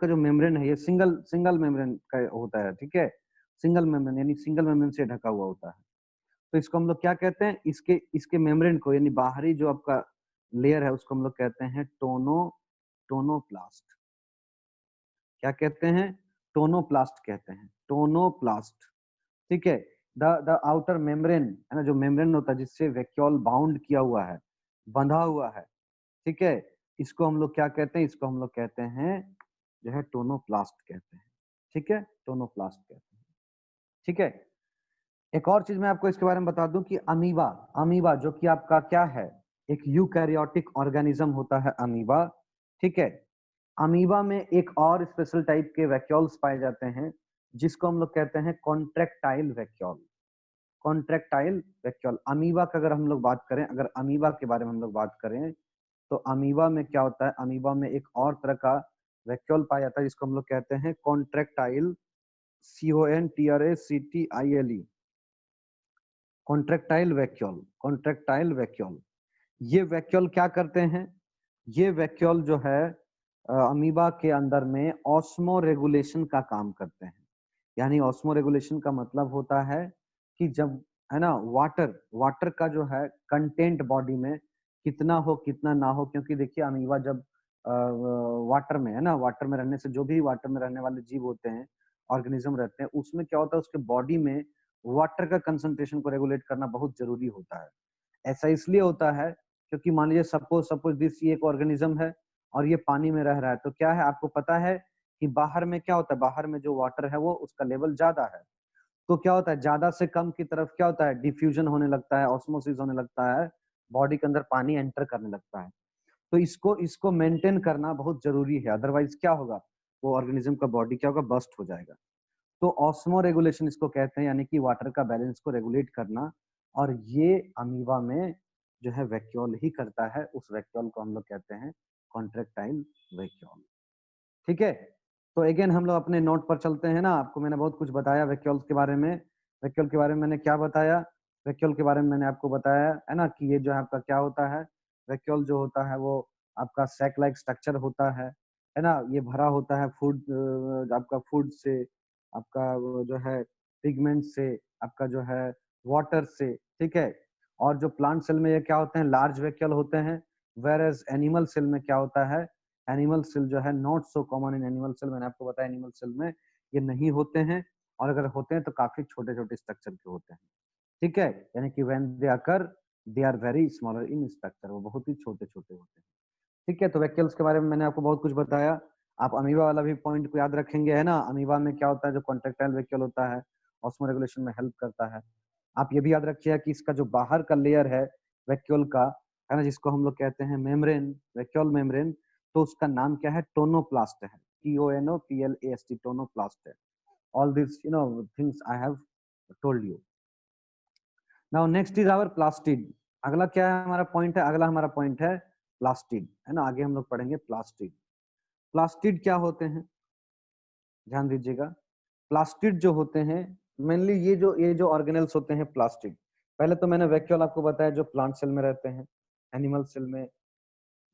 जो मेम्ब्रेन है, ये सिंगल मेम्ब्रेन का होता है। ठीक है, सिंगल मेम्ब्रेन यानी सिंगल मेम्ब्रेन से ढका हुआ होता है। तो इसको हम लोग क्या कहते हैं, इसके इसके मेम्ब्रेन को, यानी बाहरी जो आपका लेयर है उसको हम लोग कहते हैं टोनोप्लास्ट। क्या कहते हैं, टोनोप्लास्ट कहते हैं, टोनोप्लास्ट। ठीक है, द आउटर मेम्ब्रेन, है ना, जो मेम्ब्रेन होता है जिससे वैक्यूल बाउंड किया हुआ है, बंधा हुआ है। ठीक है, इसको हम लोग क्या कहते हैं, इसको हम लोग कहते हैं जो है टोनोप्लास्ट कहते हैं। ठीक है, टोनोप्लास्ट कहते हैं। ठीक है, एक और चीज मैं आपको इसके बारे में बता दूं कि अमीबा, अमीबा जो कि आपका क्या है, एक यूकैरियोटिक ऑर्गेनिज्म होता है अमीबा। ठीक है, अमीबा में एक और स्पेशल टाइप के वैक्यूल्स पाए जाते हैं जिसको हम लोग कहते हैं contractile vacuole. Contractile vacuole amoeba का अगर हम लोग बात करें, अगर अमीबा के बारे में हम लोग बात करें तो अमीबा में क्या होता है, अमीबा में एक और तरह का वैक्यूल पाया जाता है जिसको हम लोग कहते हैं contractile, CONTRACTILE, contractile vacuole. Contractile vacuole, ये वैक्यूल क्या करते हैं, ये वैक्यूल जो है अमीबा के अंदर में ऑस्मो रेगुलेशन का काम करते हैं। यानी ऑस्मो रेगुलेशन का मतलब होता है कि जब है ना वाटर, वाटर का जो है कंटेंट बॉडी में कितना हो कितना ना हो, क्योंकि देखिए अमीबा जब वाटर में है ना, वाटर में रहने से जो भी वाटर में रहने वाले जीव होते हैं, ऑर्गेनिज्म रहते हैं, उसमें क्या होता है, उसके बॉडी में वाटर का कंसंट्रेशन को रेगुलेट करना बहुत जरूरी होता है। ऐसा इसलिए होता है क्योंकि मान लीजिए सपोज सपोज दिस ये एक ऑर्गेनिज्म है और ये पानी में रह रहा है, तो क्या है आपको पता है कि बाहर में क्या होता है, बाहर में जो वाटर है वो उसका लेवल ज्यादा है, तो क्या होता है ज्यादा से कम की तरफ क्या होता है, डिफ्यूजन होने लगता है, ऑस्मोसिस होने लगता है, बॉडी के अंदर पानी एंटर करने लगता है। तो इसको इसको मेंटेन करना बहुत जरूरी है, अदरवाइज क्या होगा, वो ऑर्गेनिज्म का बॉडी क्या होगा, बस्ट हो जाएगा। तो ऑस्मो रेगुलेशन इसको कहते हैं, यानी कि वाटर का बैलेंस को रेगुलेट करना, और ये अमीबा में जो है वैक्यूल ही करता है, उस वैक्यूल को हम लोग कहते हैं कॉन्ट्रैक्टाइल वैक्यूल। ठीक है, तो अगेन हम लोग अपने नोट पर चलते हैं ना, आपको मैंने बहुत कुछ बताया वैक्यूल्स के बारे में। वैक्यूल के बारे में मैंने क्या बताया, वैक्यूल के बारे में मैंने आपको बताया है ना कि ये जो है आपका क्या होता है, वैक्यूल जो होता है वो आपका सैक लाइक स्ट्रक्चर होता है ना, ये भरा होता है फूड, आपका फूड से, आपका वो जो है पिगमेंट से, आपका जो है वाटर से। ठीक है, और जो प्लांट सेल में ये क्या होते हैं, लार्ज वैक्यूल होते हैं, वेयर एज एनिमल सेल में क्या होता है, एनिमल सेल जो है not so common in animal cell, मैंने आपको बताया एनिमल सेल में ये नहीं होते हैं, और अगर होते हैं तो काफी छोटे छोटे स्ट्रक्चर के होते हैं। ठीक है, यानी कि when they occur they are very smaller in structure, वो बहुत ही छोटे छोटे होते हैं। ठीक है, तो वैक्यूल्स के बारे में मैंने आपको बहुत कुछ बताया। आप अमीबा वाला भी पॉइंट को याद रखेंगे, है ना, अमीबा में क्या होता है, जो कॉन्ट्रैक्टाइल वैक्यूल होता है ऑस्मो रेगुलेशन में हेल्प करता है। आप ये भी याद रखिएगा कि इसका जो बाहर का लेयर है वैक्यूल का, है ना, जिसको हम लोग कहते हैं मेम्ब्रेन, वैक्यूल मेम्ब्रेन, तो उसका नाम क्या है, टोनोप्लास्ट है, TONOPLAST, टोनोप्लास्ट है। All this things I have told you. Now next is our plastid. अगला क्या है हमारा पॉइंट है, अगला हमारा पॉइंट है प्लास्टिड, है ना, आगे हम लोग पढ़ेंगे प्लास्टिड। प्लास्टिड क्या होते हैं, ध्यान दीजिएगा। प्लास्टिड जो होते हैं मेनली ये जो ऑर्गेनेल्स होते हैं प्लास्टिड, पहले तो मैंने वैक्यूल आपको बताया जो प्लांट सेल में रहते हैं, एनिमल सेल में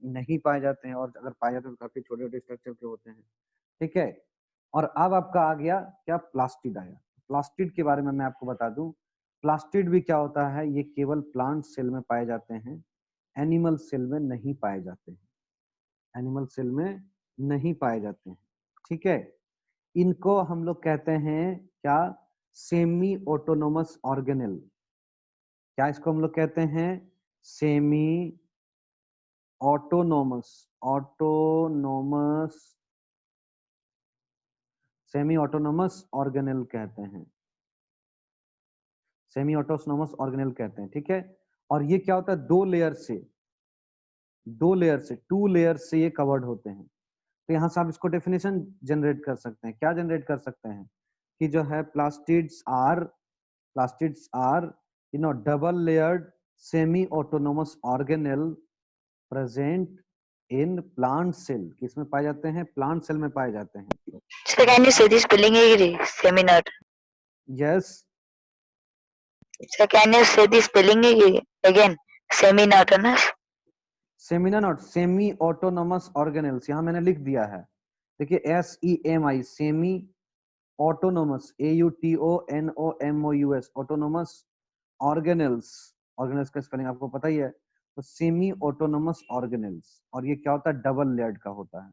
नहीं पाए जाते हैं, और अगर पाए जाते हैं तो काफी छोटे छोटे स्ट्रक्चर के होते हैं। ठीक है, और अब आपका आ गया क्या, प्लास्टिड आया। प्लास्टिड के बारे में मैं आपको बता दूं, प्लास्टिड भी क्या होता है, ये केवल प्लांट सेल में पाए जाते हैं, एनिमल सेल में नहीं पाए जाते हैं, एनिमल सेल में नहीं पाए जाते हैं। ठीक है, इनको हम लोग कहते हैं क्या, सेमी ऑटोनोमस ऑर्गेनेल। क्या इसको हम लोग कहते हैं, semi autonomous, autonomous, semi autonomous organelle कहते हैं, सेमी ऑटोनोमस ऑर्गेनेल कहते हैं। ठीक है, और ये क्या होता है, दो लेयर से, टू लेयर से ये कवर्ड होते हैं। तो यहाँ से आप इसको डेफिनेशन जनरेट कर सकते हैं, क्या जनरेट कर सकते हैं कि जो है plastids are double layered semi autonomous organelle present in plant cell, किसमें पाए जाते हैं, प्लांट सेल में पाए जाते हैं। Sir, can you say the spelling seminar? Yes, Sir, can you say the spelling again? Semi-autonomous. Seminar not, semi autonomous organelles, यहाँ मैंने लिख दिया है, देखिए SEMI, semi autonomous, AUTONOMOUS, autonomous organelles, organelles का स्पेलिंग आपको पता ही है, तो सेमी ऑटोनोमस ऑर्गेनेल्स, और ये क्या होता है, डबल लेयर्ड का होता है।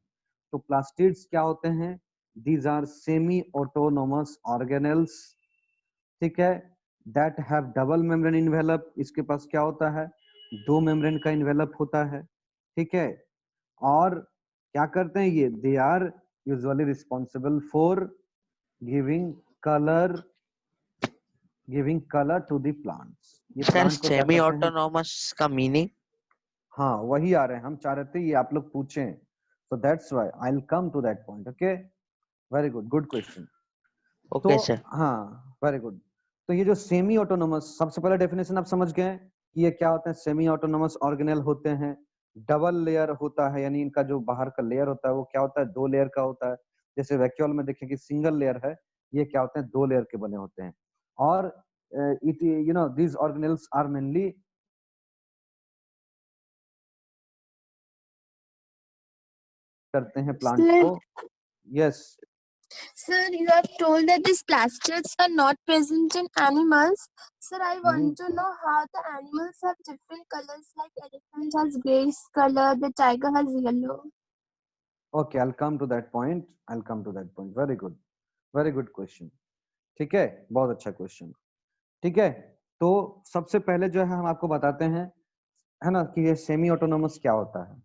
तो प्लास्टिड्स क्या होते हैं, these are semi autonomous organelles. ठीक है, that have double membrane envelope, इसके पास क्या होता है, दो मेम्ब्रेन का इन्वेलप होता है। ठीक है, और क्या करते हैं ये, they are usually responsible for giving color to the plants. ये सर प्लांट को क्या सेमी करते हैं? ऑटोनॉमस का मीनिंग? हाँ वही आ रहे हैं, हम चाह रहे थे ये आप लोग पूछें, so that's why I'll come to that point. Okay, very good question. Okay तो सर। हाँ वेरी गुड। तो ये जो सेमी ऑटोनोमस, सबसे पहले डेफिनेशन आप समझ गए कि ये क्या होते हैं। सेमी ऑटोनोमस ऑर्गेनेल होते हैं, डबल लेयर होता है, यानी इनका जो बाहर का लेयर होता है वो क्या होता है, 2 लेयर का होता है। जैसे वैक्यूल में देखें कि सिंगल लेयर है, ये क्या होते हैं, 2 लेयर के बने होते हैं। और it these organelles are mainly करते हैं प्लांट Sir, को। Yes sir, you have told that these plastids are not present in animals. Sir, I want to know how the animals have different colors, like elephant has grayish color, the tiger has yellow. Okay, I'll come to that point. Very good question. ठीक है, बहुत अच्छा question. ठीक है, तो सबसे पहले जो है हम आपको बताते हैं, है ना, कि ये सेमी ऑटोनोमस क्या होता है।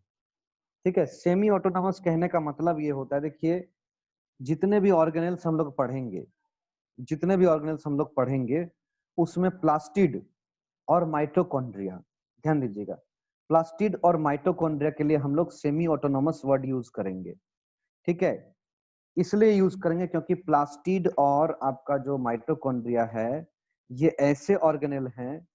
ठीक है, सेमी ऑटोनोमस कहने का मतलब ये होता है, देखिए जितने भी ऑर्गेनेल्स हम लोग पढ़ेंगे उसमें प्लास्टिड और माइटोकॉन्ड्रिया, ध्यान दीजिएगा, प्लास्टिड और माइटोकॉन्ड्रिया के लिए हम लोग सेमी ऑटोनोमस वर्ड यूज करेंगे। ठीक है, इसलिए यूज करेंगे क्योंकि प्लास्टिड और आपका जो माइटोकॉन्ड्रिया है ये ऐसे ऑर्गेनेल हैं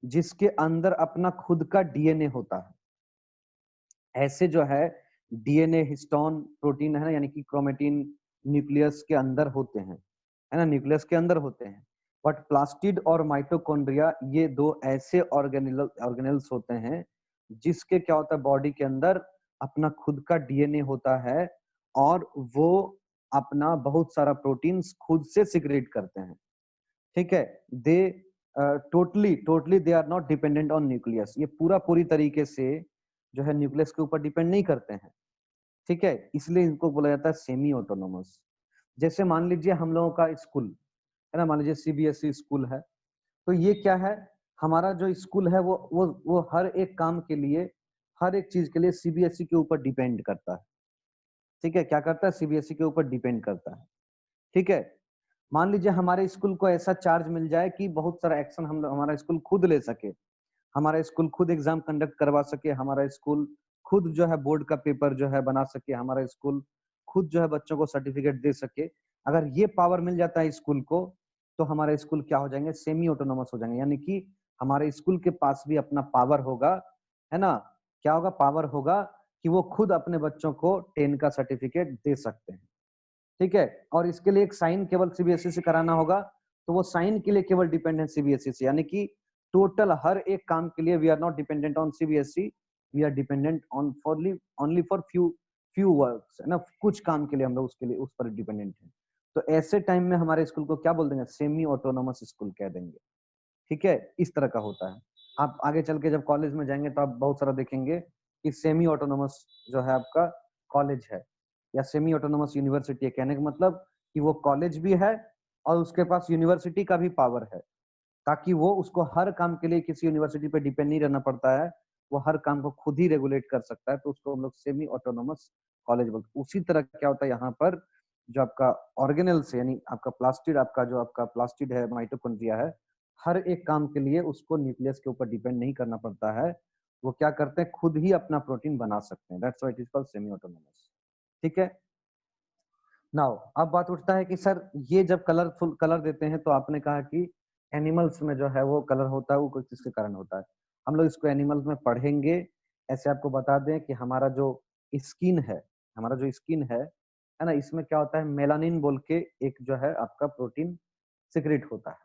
जिसके अंदर अपना खुद का डीएनए होता है। ऐसे जो है डीएनए, हिस्टोन, प्रोटीन है ना, यानी कि क्रोमेटिन न्यूक्लियस के अंदर होते हैं, है ना, न्यूक्लियस के अंदर होते हैं। बट प्लास्टिड और माइटोकॉन्ड्रिया ये 2 ऐसे ऑर्गेनेल्स होते हैं जिसके क्या होता है, बॉडी के अंदर अपना खुद का डीएनए होता है और वो अपना बहुत सारा प्रोटीन्स खुद से सिक्रेट करते हैं। ठीक है, they totally they are not dependent on nucleus, ये पूरी तरीके से जो है न्यूक्लियस के ऊपर डिपेंड नहीं करते हैं। ठीक है, इसलिए इनको बोला जाता है सेमी ऑटोनोमस। जैसे मान लीजिए हम लोगों का स्कूल है ना, मान लीजिए सीबीएसई स्कूल है, तो ये क्या है, हमारा जो स्कूल है वो हर एक काम के लिए, हर एक चीज के लिए सीबीएसई के ऊपर डिपेंड करता है। ठीक है, क्या करता है, सीबीएसई के ऊपर डिपेंड करता है। ठीक है, मान लीजिए हमारे स्कूल को ऐसा चार्ज मिल जाए कि बहुत सारा एक्शन हमारा स्कूल खुद ले सके, हमारा स्कूल खुद एग्जाम कंडक्ट करवा सके, हमारा स्कूल खुद जो है बोर्ड का पेपर जो है बना सके, हमारा स्कूल खुद जो है बच्चों को सर्टिफिकेट दे सके। अगर ये पावर मिल जाता है स्कूल को, तो हमारे स्कूल क्या हो जाएंगे, सेमी ऑटोनोमस हो जाएंगे, यानी कि हमारे स्कूल के पास भी अपना पावर होगा, है ना, क्या होगा, पावर होगा कि वो खुद अपने बच्चों को 10 का सर्टिफिकेट दे सकते हैं। ठीक है, और इसके लिए एक साइन केवल सीबीएसई से कराना होगा, तो वो साइन के लिए केवल डिपेंड है सीबीएसई से, यानी कि टोटल हर एक काम के लिए we are not dependent on CBSE, we are dependent on only for few works, है ना, कुछ काम के लिए हम लोग उसके लिए उस पर डिपेंडेंट हैं। तो ऐसे टाइम में हमारे स्कूल को क्या बोल देंगे, सेमी ऑटोनोमस स्कूल कह देंगे। ठीक है, इस तरह का होता है। आप आगे चल के जब कॉलेज में जाएंगे तो आप बहुत सारा देखेंगे कि सेमी ऑटोनोमस जो है आपका कॉलेज है या सेमी ऑटोनोमस यूनिवर्सिटी है। कहने का मतलब कि वो कॉलेज भी है और उसके पास यूनिवर्सिटी का भी पावर है, ताकि वो उसको हर काम के लिए किसी यूनिवर्सिटी पे डिपेंड नहीं रहना पड़ता है, वो हर काम को खुद ही रेगुलेट कर सकता है, तो उसको हम लोग सेमी ऑटोनोमस कॉलेज बोलते हैं। उसी तरह क्या होता है यहाँ पर, जो आपका ऑर्गेनेल्स यानी आपका प्लास्टिड है, माइटोकॉन्ड्रिया है, हर एक काम के लिए उसको न्यूक्लियस के ऊपर डिपेंड नहीं करना पड़ता है, वो क्या करते हैं, खुद ही अपना प्रोटीन बना सकते हैं। That's why it is called semi autonomous. ठीक है, नाउ अब बात उठता है कि सर ये जब कलरफुल कलर देते हैं, तो आपने कहा कि एनिमल्स में जो है वो कलर होता है, वो कुछ किसके कारण होता है। हम लोग इसको एनिमल्स में पढ़ेंगे। ऐसे आपको बता दें कि हमारा जो स्किन है ना, इसमें क्या होता है, मेलानिन बोल के एक जो है आपका प्रोटीन सिक्रेट होता है,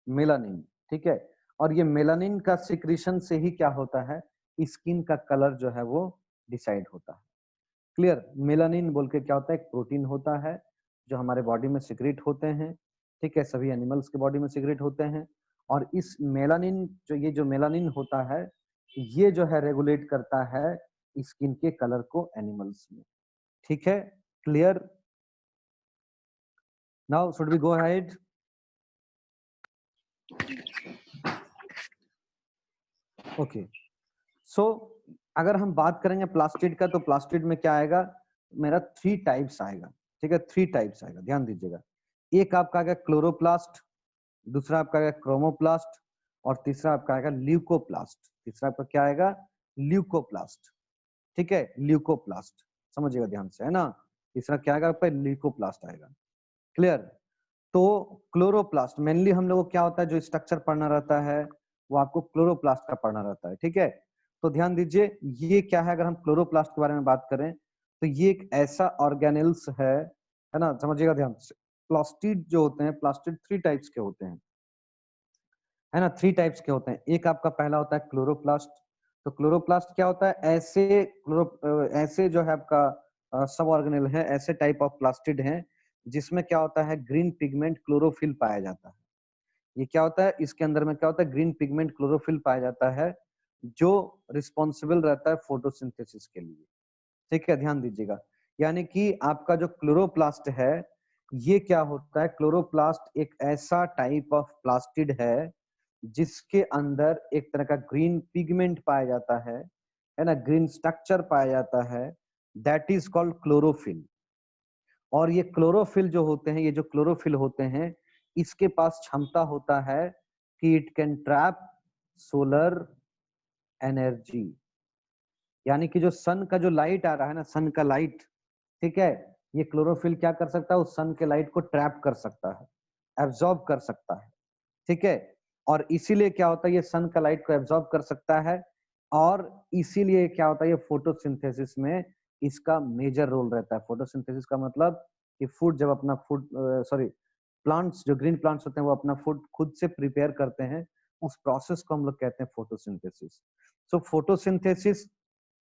मेलानिन। ठीक है, और ये मेलानिन का सिक्रीशन से ही क्या होता है, स्किन का कलर जो है वो डिसाइड होता है। क्लियर, मेलानिन बोल के क्या होता है, एक प्रोटीन होता है जो हमारे बॉडी में सिक्रेट होते हैं। ठीक है, सभी एनिमल्स के बॉडी में सिक्रेट होते हैं, और इस मेलानिन जो मेलानिन होता है, ये जो है रेगुलेट करता है स्किन के कलर को एनिमल्स में। ठीक है, clear. Now should we go ahead. Okay, so अगर हम बात करेंगे प्लास्टिड का, तो प्लास्टिड में क्या आएगा, मेरा 3 टाइप्स आएगा, ठीक है, 3 टाइप्स आएगा, ध्यान दीजिएगा। एक आपका आएगा क्लोरोप्लास्ट, दूसरा आपका आएगा क्रोमोप्लास्ट, और तीसरा आपका आएगा ल्यूकोप्लास्ट। तीसरा आपका क्या आएगा? ल्यूकोप्लास्ट, ठीक है, ल्यूकोप्लास्ट, समझिएगा ध्यान से, है ना। तीसरा क्या आएगा आपका? ल्यूकोप्लास्ट आएगा। क्लियर? तो क्लोरोप्लास्ट मेनली हम लोगों को क्या होता है, जो स्ट्रक्चर पढ़ना रहता है वो आपको क्लोरोप्लास्ट का पढ़ना रहता है, ठीक है। तो ध्यान दीजिए, ये क्या है, अगर हम क्लोरोप्लास्ट के बारे में बात करें तो ये एक ऐसा ऑर्गेनेल्स है ना, समझिएगा ध्यान से। प्लास्टिड जो होते हैं, प्लास्टिड 3 टाइप्स के होते हैं, है ना, 3 टाइप्स के होते हैं। एक आपका पहला होता है क्लोरोप्लास्ट। तो क्लोरोप्लास्ट क्या होता है? ऐसे जो है आपका सब ऑर्गेनेल है, ऐसे टाइप ऑफ प्लास्टिड हैं जिसमें क्या होता है, ग्रीन पिगमेंट क्लोरोफिल पाया जाता है। ये क्या होता है, इसके अंदर में क्या होता है, ग्रीन पिगमेंट क्लोरोफिल पाया जाता है, जो रिस्पॉन्सिबल रहता है फोटोसिंथेसिस के लिए, ठीक है, ध्यान दीजिएगा। यानी कि आपका जो क्लोरोप्लास्ट है, ये क्या होता है, क्लोरोप्लास्ट एक ऐसा टाइप ऑफ प्लास्टिड है जिसके अंदर एक तरह का ग्रीन पिगमेंट पाया जाता है ना, ग्रीन स्ट्रक्चर पाया जाता है, दैट इज कॉल्ड क्लोरोफिल। और ये क्लोरोफिल जो होते हैं, ये जो क्लोरोफिल होते हैं, इसके पास क्षमता होता है कि it can trap solar energy. यानी कि जो सन का जो लाइट आ रहा है ना, सन का लाइट, ठीक है, ये क्लोरोफिल क्या कर सकता है, उस सन के लाइट को ट्रैप कर सकता है, एब्जॉर्ब कर सकता है, ठीक है। और इसीलिए क्या होता है, ये सन का लाइट को एब्जॉर्ब कर सकता है, और इसीलिए क्या होता है, ये फोटोसिंथेसिस में इसका मेजर रोल रहता है। फोटोसिंथेसिस का मतलब कि फूड जब अपना फूड सॉरी प्लांट्स, जो ग्रीन प्लांट्स होते हैं, वो अपना फूड खुद से प्रिपेयर करते हैं, उस प्रोसेस को हम लोग कहते हैं फोटोसिंथेसिस। सो फोटोसिंथेसिस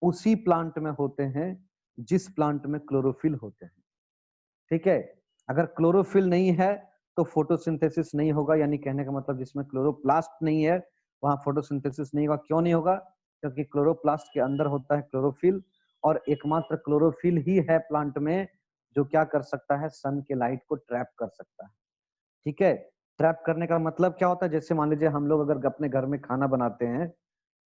उसी प्लांट में होते हैं जिस प्लांट में क्लोरोफिल होते हैं, ठीक है। अगर क्लोरोफिल नहीं है तो फोटोसिंथेसिस नहीं होगा, यानी कहने का मतलब जिसमें क्लोरोप्लास्ट नहीं है वहां फोटोसिंथेसिस नहीं होगा। क्यों नहीं होगा? क्योंकि क्लोरोप्लास्ट के अंदर होता है क्लोरोफिल, और एकमात्र क्लोरोफिल ही है प्लांट में जो क्या कर सकता है, सन के लाइट को ट्रैप कर सकता है, ठीक है। ट्रैप करने का मतलब क्या होता है, जैसे मान लीजिए हम लोग अगर अपने घर में खाना बनाते हैं,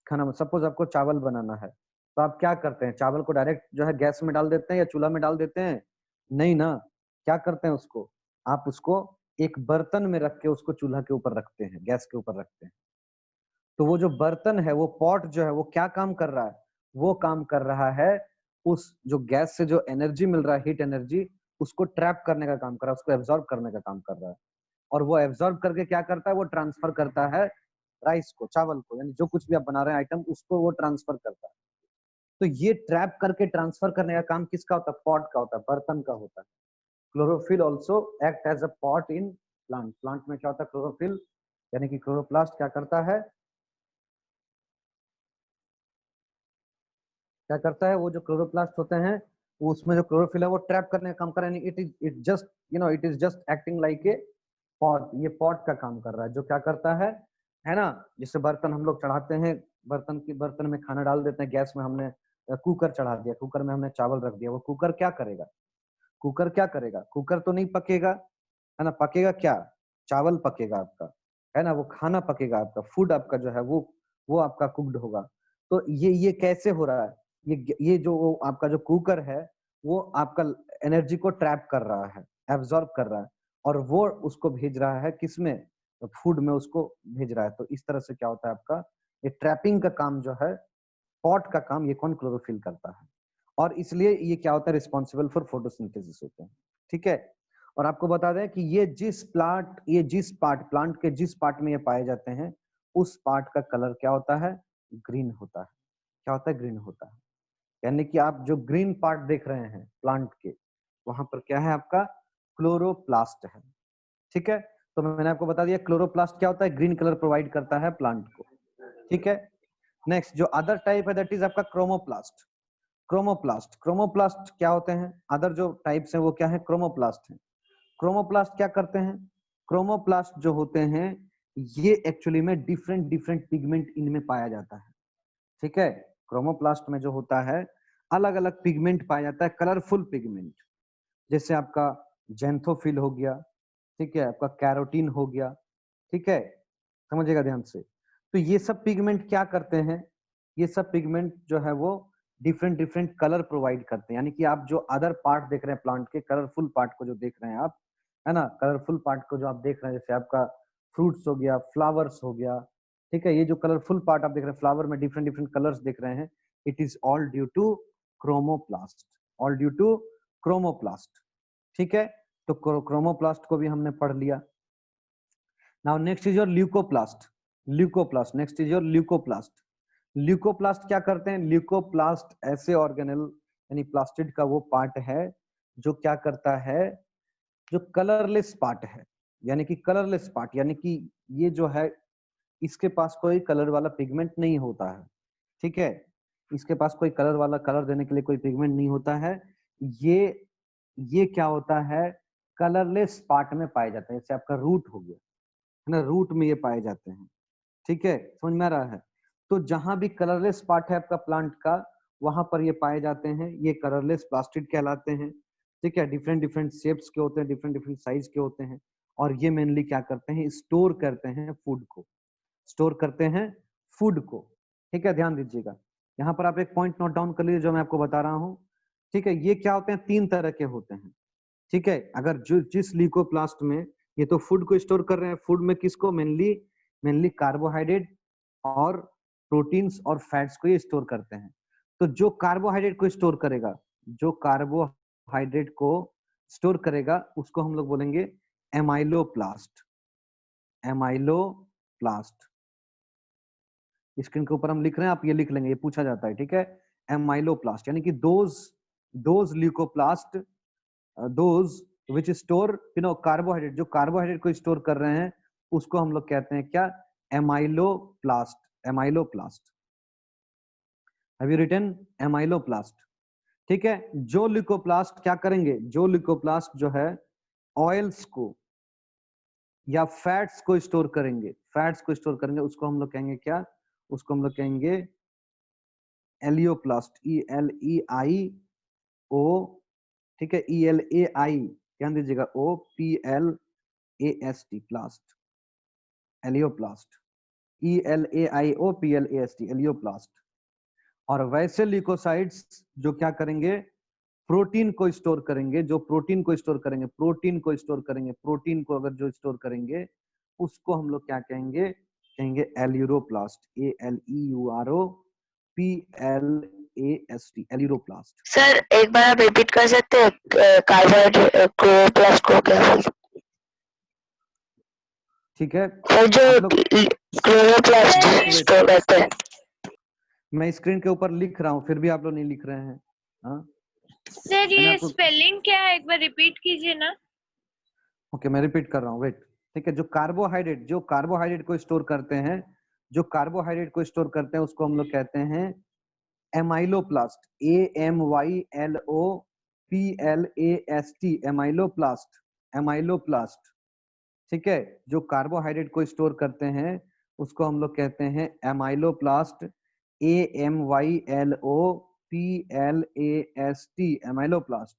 खाना सपोज आपको चावल बनाना है, तो आप क्या करते हैं, चावल को डायरेक्ट जो है गैस में डाल देते हैं या चूल्हा में डाल देते हैं? नहीं ना, क्या करते हैं उसको, आप उसको एक बर्तन में रख के उसको चूल्हा के ऊपर रखते हैं, गैस के ऊपर रखते हैं। तो वो जो बर्तन है, वो पॉट जो है, वो क्या काम कर रहा है, वो काम कर रहा है उस जो गैस से जो एनर्जी मिल रहा है, हीट एनर्जी, उसको ट्रैप करने का काम कर रहा है, उसको एब्जॉर्ब करने का काम कर रहा है। और वो एब्जॉर्ब करके क्या करता है, वो ट्रांसफर करता है राइस को, चावल को, यानी जो कुछ भी आप बना रहे हैं आइटम, उसको वो ट्रांसफर करता है। तो ये ट्रैप करके ट्रांसफर करने का काम किसका होता है? पॉट का होता है, बर्तन का होता है। Chlorophyll also act as a pot in plant. Plant में क्या होता है, क्लोरोफिल, यानी कि क्लोरोप्लास्ट क्या करता है, क्या करता है, वो जो क्लोरोप्लास्ट होते हैं, वो उसमें जो क्लोरोफिल है वो ट्रैप करने का काम कर रहा है। It is just acting like a pot. ये पॉट का काम कर रहा है, जो क्या करता है ना, जैसे बर्तन हम लोग चढ़ाते हैं, बर्तन में खाना डाल देते हैं, गैस में हमने कुकर चढ़ा दिया, कुकर में हमने चावल रख दिया, वो कुकर क्या करेगा, कुकर क्या करेगा, कुकर तो नहीं पकेगा, है ना, पकेगा क्या, चावल पकेगा आपका, है ना, वो खाना पकेगा आपका, फूड आपका जो है वो आपका कुक्ड होगा। तो ये कैसे हो रहा है, ये जो आपका जो कुकर है, वो आपका एनर्जी को ट्रैप कर रहा है, एब्जॉर्ब कर रहा है, और वो उसको भेज रहा है किसमें, फूड में उसको भेज रहा है। तो इस तरह से क्या होता है आपका, ये ट्रैपिंग का काम जो है, पॉट का काम, ये कौन, क्लोरोफिल करता है। और इसलिए ये क्या होता है, रिस्पॉन्सिबल फॉर फोटोसिंथेसिस होते हैं, ठीक है। और आपको बता दें कि ये जिस पार्ट प्लांट के जिस पार्ट में ये पाए जाते हैं, उस पार्ट का कलर क्या होता है, ग्रीन होता है। क्या होता है, ग्रीन होता है। यानी कि आप जो ग्रीन पार्ट देख रहे हैं प्लांट के, वहां पर क्या है आपका, क्लोरोप्लास्ट है, ठीक है। तो मैंने आपको बता दिया क्लोरोप्लास्ट क्या होता है, ग्रीन कलर प्रोवाइड करता है प्लांट को, ठीक है। नेक्स्ट जो अदर टाइप है, दैट इज आपका क्रोमोप्लास्ट। क्रोमोप्लास्ट क्या होते हैं, अदर जो टाइप्स हैं वो क्या है, क्रोमोप्लास्ट है। क्रोमोप्लास्ट क्या करते हैं, क्रोमोप्लास्ट जो होते हैं, ये एक्चुअली में डिफरेंट पिगमेंट इनमें पाया जाता है, ठीक है। क्रोमोप्लास्ट में जो होता है, अलग अलग पिगमेंट पाया जाता है, कलरफुल पिगमेंट, जैसे आपका जेंथोफिल हो गया, ठीक है, आपका कैरोटीन हो गया, ठीक है, समझिएगा ध्यान से। तो ये सब पिगमेंट क्या करते हैं, ये सब पिगमेंट जो है वो डिफरेंट डिफरेंट कलर प्रोवाइड करते हैं, यानी कि आप जो अदर पार्ट देख रहे हैं प्लांट के, कलरफुल पार्ट को जो देख रहे हैं आप, है ना, कलरफुल पार्ट को जो आप देख रहे हैं, जैसे आपका फ्रूट्स हो गया, फ्लावर्स हो गया, ठीक है, ये जो कलरफुल पार्ट आप देख रहे हैं, फ्लावर में डिफरेंट डिफरेंट कलर्स देख रहे हैं, it is all due to chromoplast, all due to chromoplast, ठीक है। तो क्रोमोप्लास्ट को भी हमने पढ़ लिया। Now next is your leucoplast, leucoplast, next is your leucoplast. Leucoplast क्या करते हैं? ल्यूकोप्लास्ट ऐसे ऑर्गेनेल यानी प्लास्टिड का वो पार्ट है जो क्या करता है, जो कलरलेस पार्ट है, यानी कि कलरलेस पार्ट, यानी कि ये जो है इसके पास कोई कलर वाला पिगमेंट नहीं होता है, ठीक है, इसके पास कोई कलर वाला, कलर देने के लिए कोई पिगमेंट नहीं होता है, ये क्या होता है, कलरलेस पार्ट में पाए जाते हैं, जैसे आपका रूट हो गया, है ना, रूट में ये पाए जाते हैं, ठीक है, समझ में आ रहा है। तो जहां भी कलरलेस पार्ट है आपका प्लांट का, वहां पर ये पाए जाते हैं, ये कलरलेस प्लास्टिड कहलाते हैं, ठीक है। डिफरेंट डिफरेंट शेप्स के होते हैं, डिफरेंट डिफरेंट साइज के होते हैं, और ये मेनली क्या करते हैं, स्टोर करते हैं फूड को, स्टोर करते हैं फूड को, ठीक है, ध्यान दीजिएगा। यहाँ पर आप एक पॉइंट नोट डाउन कर लीजिए जो मैं आपको बता रहा हूँ, ठीक है। ये क्या होते हैं, 3 तरह के होते हैं, ठीक है। अगर जो जिस ल्यूकोप्लास्ट में ये तो फूड को स्टोर कर रहे हैं, फूड में किसको, मेनली कार्बोहाइड्रेट और प्रोटीन्स और फैट्स को ये स्टोर करते हैं। तो जो कार्बोहाइड्रेट को स्टोर करेगा, जो कार्बोहाइड्रेट को स्टोर करेगा उसको हम लोग बोलेंगे एमाइलोप्लास्ट, एमाइलोप्लास्ट। स्क्रीन के ऊपर हम लिख रहे हैं, आप ये लिख लेंगे, ये पूछा जाता है, ठीक है, एमाइलोप्लास्ट, यानी कि those leucoplast, those which store carbohydrate, जो कार्बोहाइड्रेट को स्टोर कर रहे हैं उसको हम लोग कहते हैं क्या, amyloplast, amyloplast. Have you written amyloplast, ठीक है। जो ल्यूकोप्लास्ट क्या करेंगे, जो ल्यूकोप्लास्ट जो है ऑयल्स को या फैट्स को स्टोर करेंगे, फैट्स को स्टोर करेंगे, उसको हम लोग कहेंगे क्या, उसको हम लोग कहेंगे एलियोप्लास्ट, ELEIO, ठीक है, ELAI, ध्यान दीजिएगा, OPLAST, प्लास्ट, एलियोप्लास्ट, ELAIOPLAST, एलियोप्लास्ट। और वैसे ल्यूकोसाइड्स जो क्या करेंगे, प्रोटीन को स्टोर करेंगे, जो प्रोटीन को स्टोर करेंगे, प्रोटीन को स्टोर करेंगे, प्रोटीन को अगर जो स्टोर करेंगे उसको हम लोग क्या कहेंगे, कहेंगे एल्यूरोप्लास्ट, ALEUROPLAST, एल्यूरोप्लास्ट। सर एक बार आप रिपीट कर सकते हैं कार्बोहाइड्रेट क्लोरोप्लास्ट को क्या बोलते हैं? ठीक है, और जो आप लोग क्लोरोप्लास्ट स्टोर करते हैं, मैं स्क्रीन के ऊपर लिख रहा हूँ फिर भी आप लोग नहीं लिख रहे हैं, हाँ सर ये स्पेलिंग क्या है, एक बार रिपीट कीजिए ना। ओके, मैं रिपीट कर रहा हूँ, वेट, ठीक है। जो कार्बोहाइड्रेट को स्टोर करते हैं, जो कार्बोहाइड्रेट को स्टोर करते हैं उसको हम लोग कहते हैं एमाइलोप्लास्ट, AMYLOPLAST, एमाइलोप्लास्ट, एमाइलोप्लास्ट, ठीक है। जो कार्बोहाइड्रेट को स्टोर करते हैं उसको हम लोग कहते हैं एमाइलोप्लास्ट, AMYLOPLAST, एमाइलोप्लास्ट,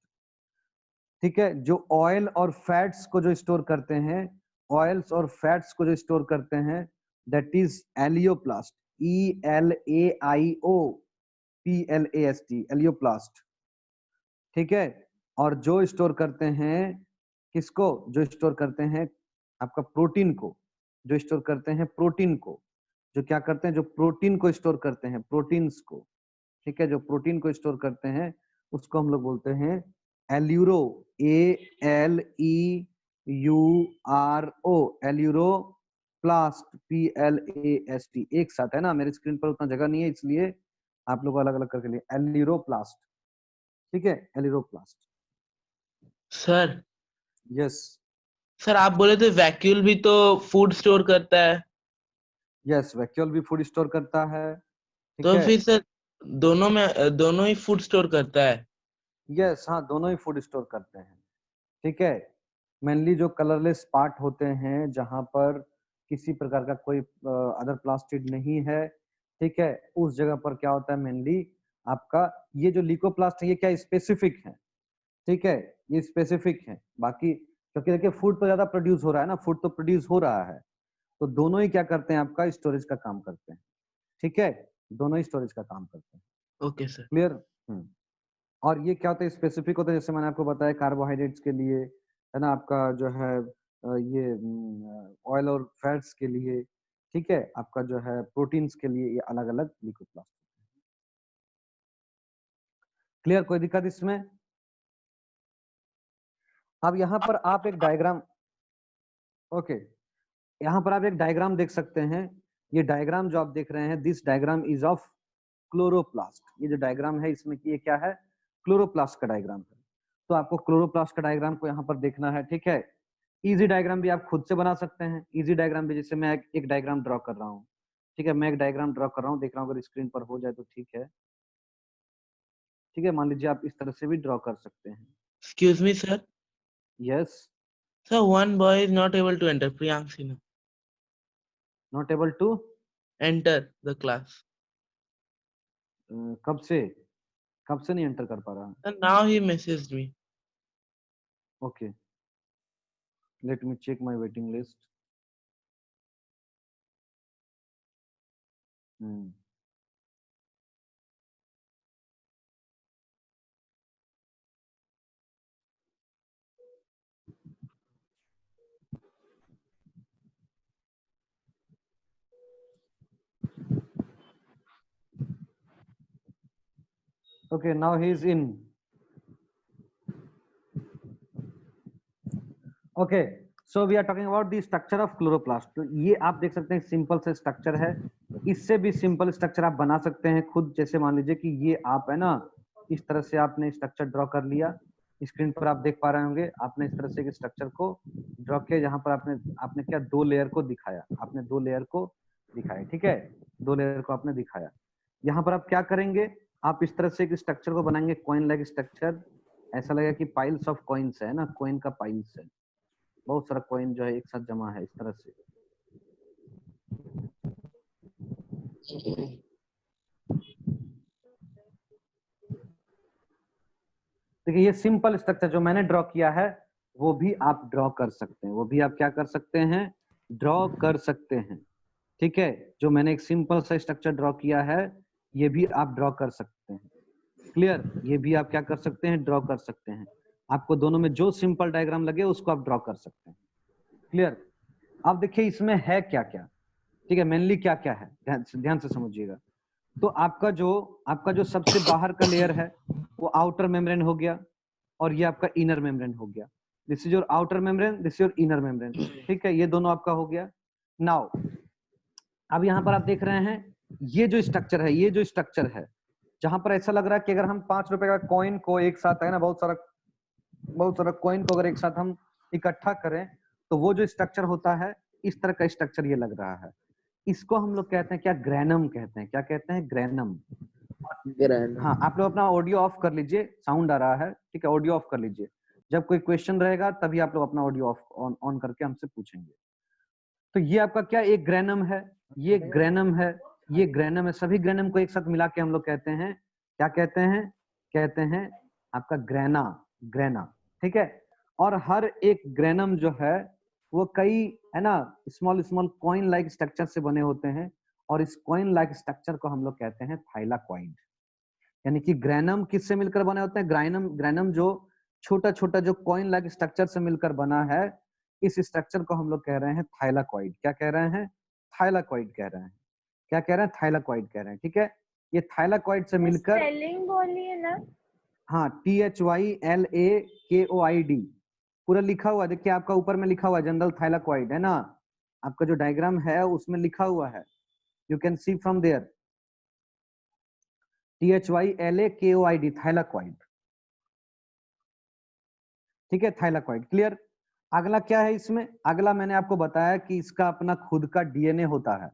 ठीक है। जो ऑयल और फैट्स को जो स्टोर करते हैं, ऑयल्स और फैट्स को जो स्टोर करते हैं, that is elaioplast, ELAIOPLAST, elaioplast, ठीक है। और जो स्टोर करते हैं किसको, जो स्टोर करते हैं आपका प्रोटीन को, जो स्टोर करते हैं प्रोटीन को, जो क्या करते हैं, जो प्रोटीन को स्टोर करते हैं, प्रोटीन्स को, ठीक है, जो प्रोटीन को स्टोर करते हैं उसको हम लोग बोलते हैं एल्यूरो, ALEURO, एल्यूरोप्लास्ट, PLAST, एक साथ है ना, मेरी स्क्रीन पर उतना जगह नहीं है इसलिए आप लोग अलग अलग करके लिए, एल्यूरोप्लास्ट, ठीक है, एल्यूरोप्लास्ट। सर यस सर आप बोले थे वैक्यूल भी तो फूड स्टोर करता है, यस, वैक्यूल भी फूड स्टोर करता है, ठीक तो है। फिर सर दोनों ही फूड स्टोर करता है? यस, हाँ, दोनों ही फूड स्टोर करते हैं, ठीक है। मेनली जो कलरलेस पार्ट होते हैं जहां पर किसी प्रकार का कोई अदर प्लास्टिड नहीं है, ठीक है, उस जगह पर क्या होता है, मेनली आपका ये जो ल्यूकोप्लास्ट है ये क्या स्पेसिफिक है, ठीक है, ये स्पेसिफिक है। बाकी क्योंकि देखिए फूड तो ज्यादा प्रोड्यूस हो रहा है ना, फूड तो प्रोड्यूस हो रहा है, तो दोनों ही क्या करते हैं, आपका स्टोरेज का काम करते हैं, ठीक है, दोनों ही स्टोरेज का काम करते हैं। Okay sir. क्लियर? और ये क्या होता है, स्पेसिफिक होता है, जैसे मैंने आपको बताया कार्बोहाइड्रेट्स के लिए, है ना, आपका जो है ये ऑयल और फैट्स के लिए, ठीक है, आपका जो है प्रोटीन्स के लिए, ये अलग अलग लिक्विड प्लास्टिक। क्लियर? कोई दिक्कत इसमें? अब यहाँ पर आप एक डायग्राम, ओके, यहाँ पर आप एक डायग्राम देख सकते हैं। ये डायग्राम जो आप देख रहे हैं, this diagram is of chloroplast. ये जो डायग्राम है इसमें ये क्या है, क्लोरोप्लास्ट का डायग्राम है। तो आपको क्लोरोप्लास्ट का डायग्राम को यहाँ पर देखना है, ठीक है। इजी डायग्राम भी आप खुद से बना सकते हैं। इजी डायग्राम भी, जैसे मैं एक डायग्राम ड्रॉ कर रहा हूँ, ठीक है, मैं एक डायग्राम ड्रॉ कर रहा हूँ, देख रहा हूँ अगर स्क्रीन पर हो जाए तो ठीक है। ठीक है, मान लीजिए आप इस तरह से भी ड्रॉ कर सकते हैं। Excuse me, sir. Yes, Sir, one boy is not able to enter. Priyank Sinha. Not able to Enter the class. कब से नहीं एंटर कर पा रहा? And now he messaged me. Okay, let me check my waiting list. Okay, now he is in. Okay, so we are talking about the structure of chloroplast. तो ये आप देख सकते हैं सिंपल से स्ट्रक्चर है। इससे भी सिंपल स्ट्रक्चर आप बना सकते हैं खुद। जैसे मान लीजिए कि ये आप है ना, इस तरह से आपने स्ट्रक्चर ड्रॉ कर लिया। स्क्रीन पर आप देख पा रहे होंगे, आपने इस तरह से एक स्ट्रक्चर को ड्रॉ किया, जहां पर आपने क्या, दो लेयर को दिखाया। आपने दो लेयर को दिखाया, ठीक है, दो लेयर को आपने दिखाया। यहाँ पर आप क्या करेंगे, आप इस तरह से एक स्ट्रक्चर को बनाएंगे, कॉइन लाइक स्ट्रक्चर। ऐसा लगेगा कि पाइल्स ऑफ कॉइन्स है ना, कॉइन का पाइल्स है, बहुत सारा कॉइन जो है एक साथ जमा है इस तरह से। देखिए ये सिंपल स्ट्रक्चर जो मैंने ड्रॉ किया है वो भी आप ड्रॉ कर सकते हैं, वो भी आप क्या कर सकते हैं, ड्रॉ कर सकते हैं, ठीक है। जो मैंने एक सिंपल सा स्ट्रक्चर ड्रॉ किया है ये भी आप ड्रॉ कर सकते हैं। क्लियर? ये भी आप क्या कर सकते हैं, ड्रॉ कर सकते हैं। आपको दोनों में जो सिंपल डायग्राम लगे उसको आप ड्रॉ कर सकते हैं। क्लियर? अब देखिए इसमें है क्या क्या, ठीक है, मेनली क्या क्या है, ध्यान से समझिएगा। तो आपका जो सबसे बाहर का लेयर है वो आउटर मेम्ब्रेन हो गया, और ये आपका इनर मेम्ब्रेन हो गया। This is your outer membrane, this is your inner membrane, ठीक है, ये दोनों आपका हो गया। नाउ अब यहाँ पर आप देख रहे हैं ये जो स्ट्रक्चर है, ये जो स्ट्रक्चर है, जहां पर ऐसा लग रहा है कि अगर हम 5 रुपए का कॉइन को एक साथ है ना, बहुत सारा कॉइन को अगर एक साथ हम इकट्ठा करें तो वो जो स्ट्रक्चर होता है, इस तरह का स्ट्रक्चर ये लग रहा है। इसको हम लोग कहते हैं क्या, ग्रेनम कहते हैं। क्या कहते हैं? ग्रेनम। हाँ, आप लोग अपना ऑडियो ऑफ कर लीजिए, साउंड आ रहा है, ठीक है, ऑडियो ऑफ कर लीजिए। जब कोई क्वेश्चन रहेगा तभी आप लोग अपना ऑडियो ऑफ ऑन करके हमसे पूछेंगे। तो ये आपका क्या, एक ग्रेनम है, ये ग्रेनम है, ये ग्रेनम है। सभी ग्रेनम को एक साथ मिला के हम लोग कहते हैं, क्या कहते हैं, कहते हैं आपका ग्रेना, ठीक है। और हर एक ग्रेनम जो है वो कई, है ना, small small coin like structure से बने होते हैं, और इस कॉइन लाइक स्ट्रक्चर को हम लोग कहते हैं थाइलाकॉइड। यानी कि ग्रेनम किससे मिलकर बने होते हैं, ग्रेनम जो छोटा छोटा जो कॉइन लाइक स्ट्रक्चर से मिलकर बना है, इस स्ट्रक्चर को हम लोग कह रहे हैं थाइलाकॉइड। क्या कह रहे हैं? थाइलाकॉइड कह रहे हैं। क्या कह रहे हैं? थाइलाकॉइड कह रहे हैं, ठीक है। ये थाइलाकॉइड से मिलकर, स्पेलिंग बोलिए ना। हाँ, THYLAKOID पूरा लिखा हुआ, देखिए आपका ऊपर में लिखा हुआ जनरल थाइलाकॉइड, है ना, आपका जो डायग्राम है उसमें लिखा हुआ है, you can see from there, THYLAKOID, thylakoid, ठीक है, थाइलाकॉइड। क्लियर? अगला क्या है इसमें, अगला मैंने आपको बताया कि इसका अपना खुद का डीएनए होता है,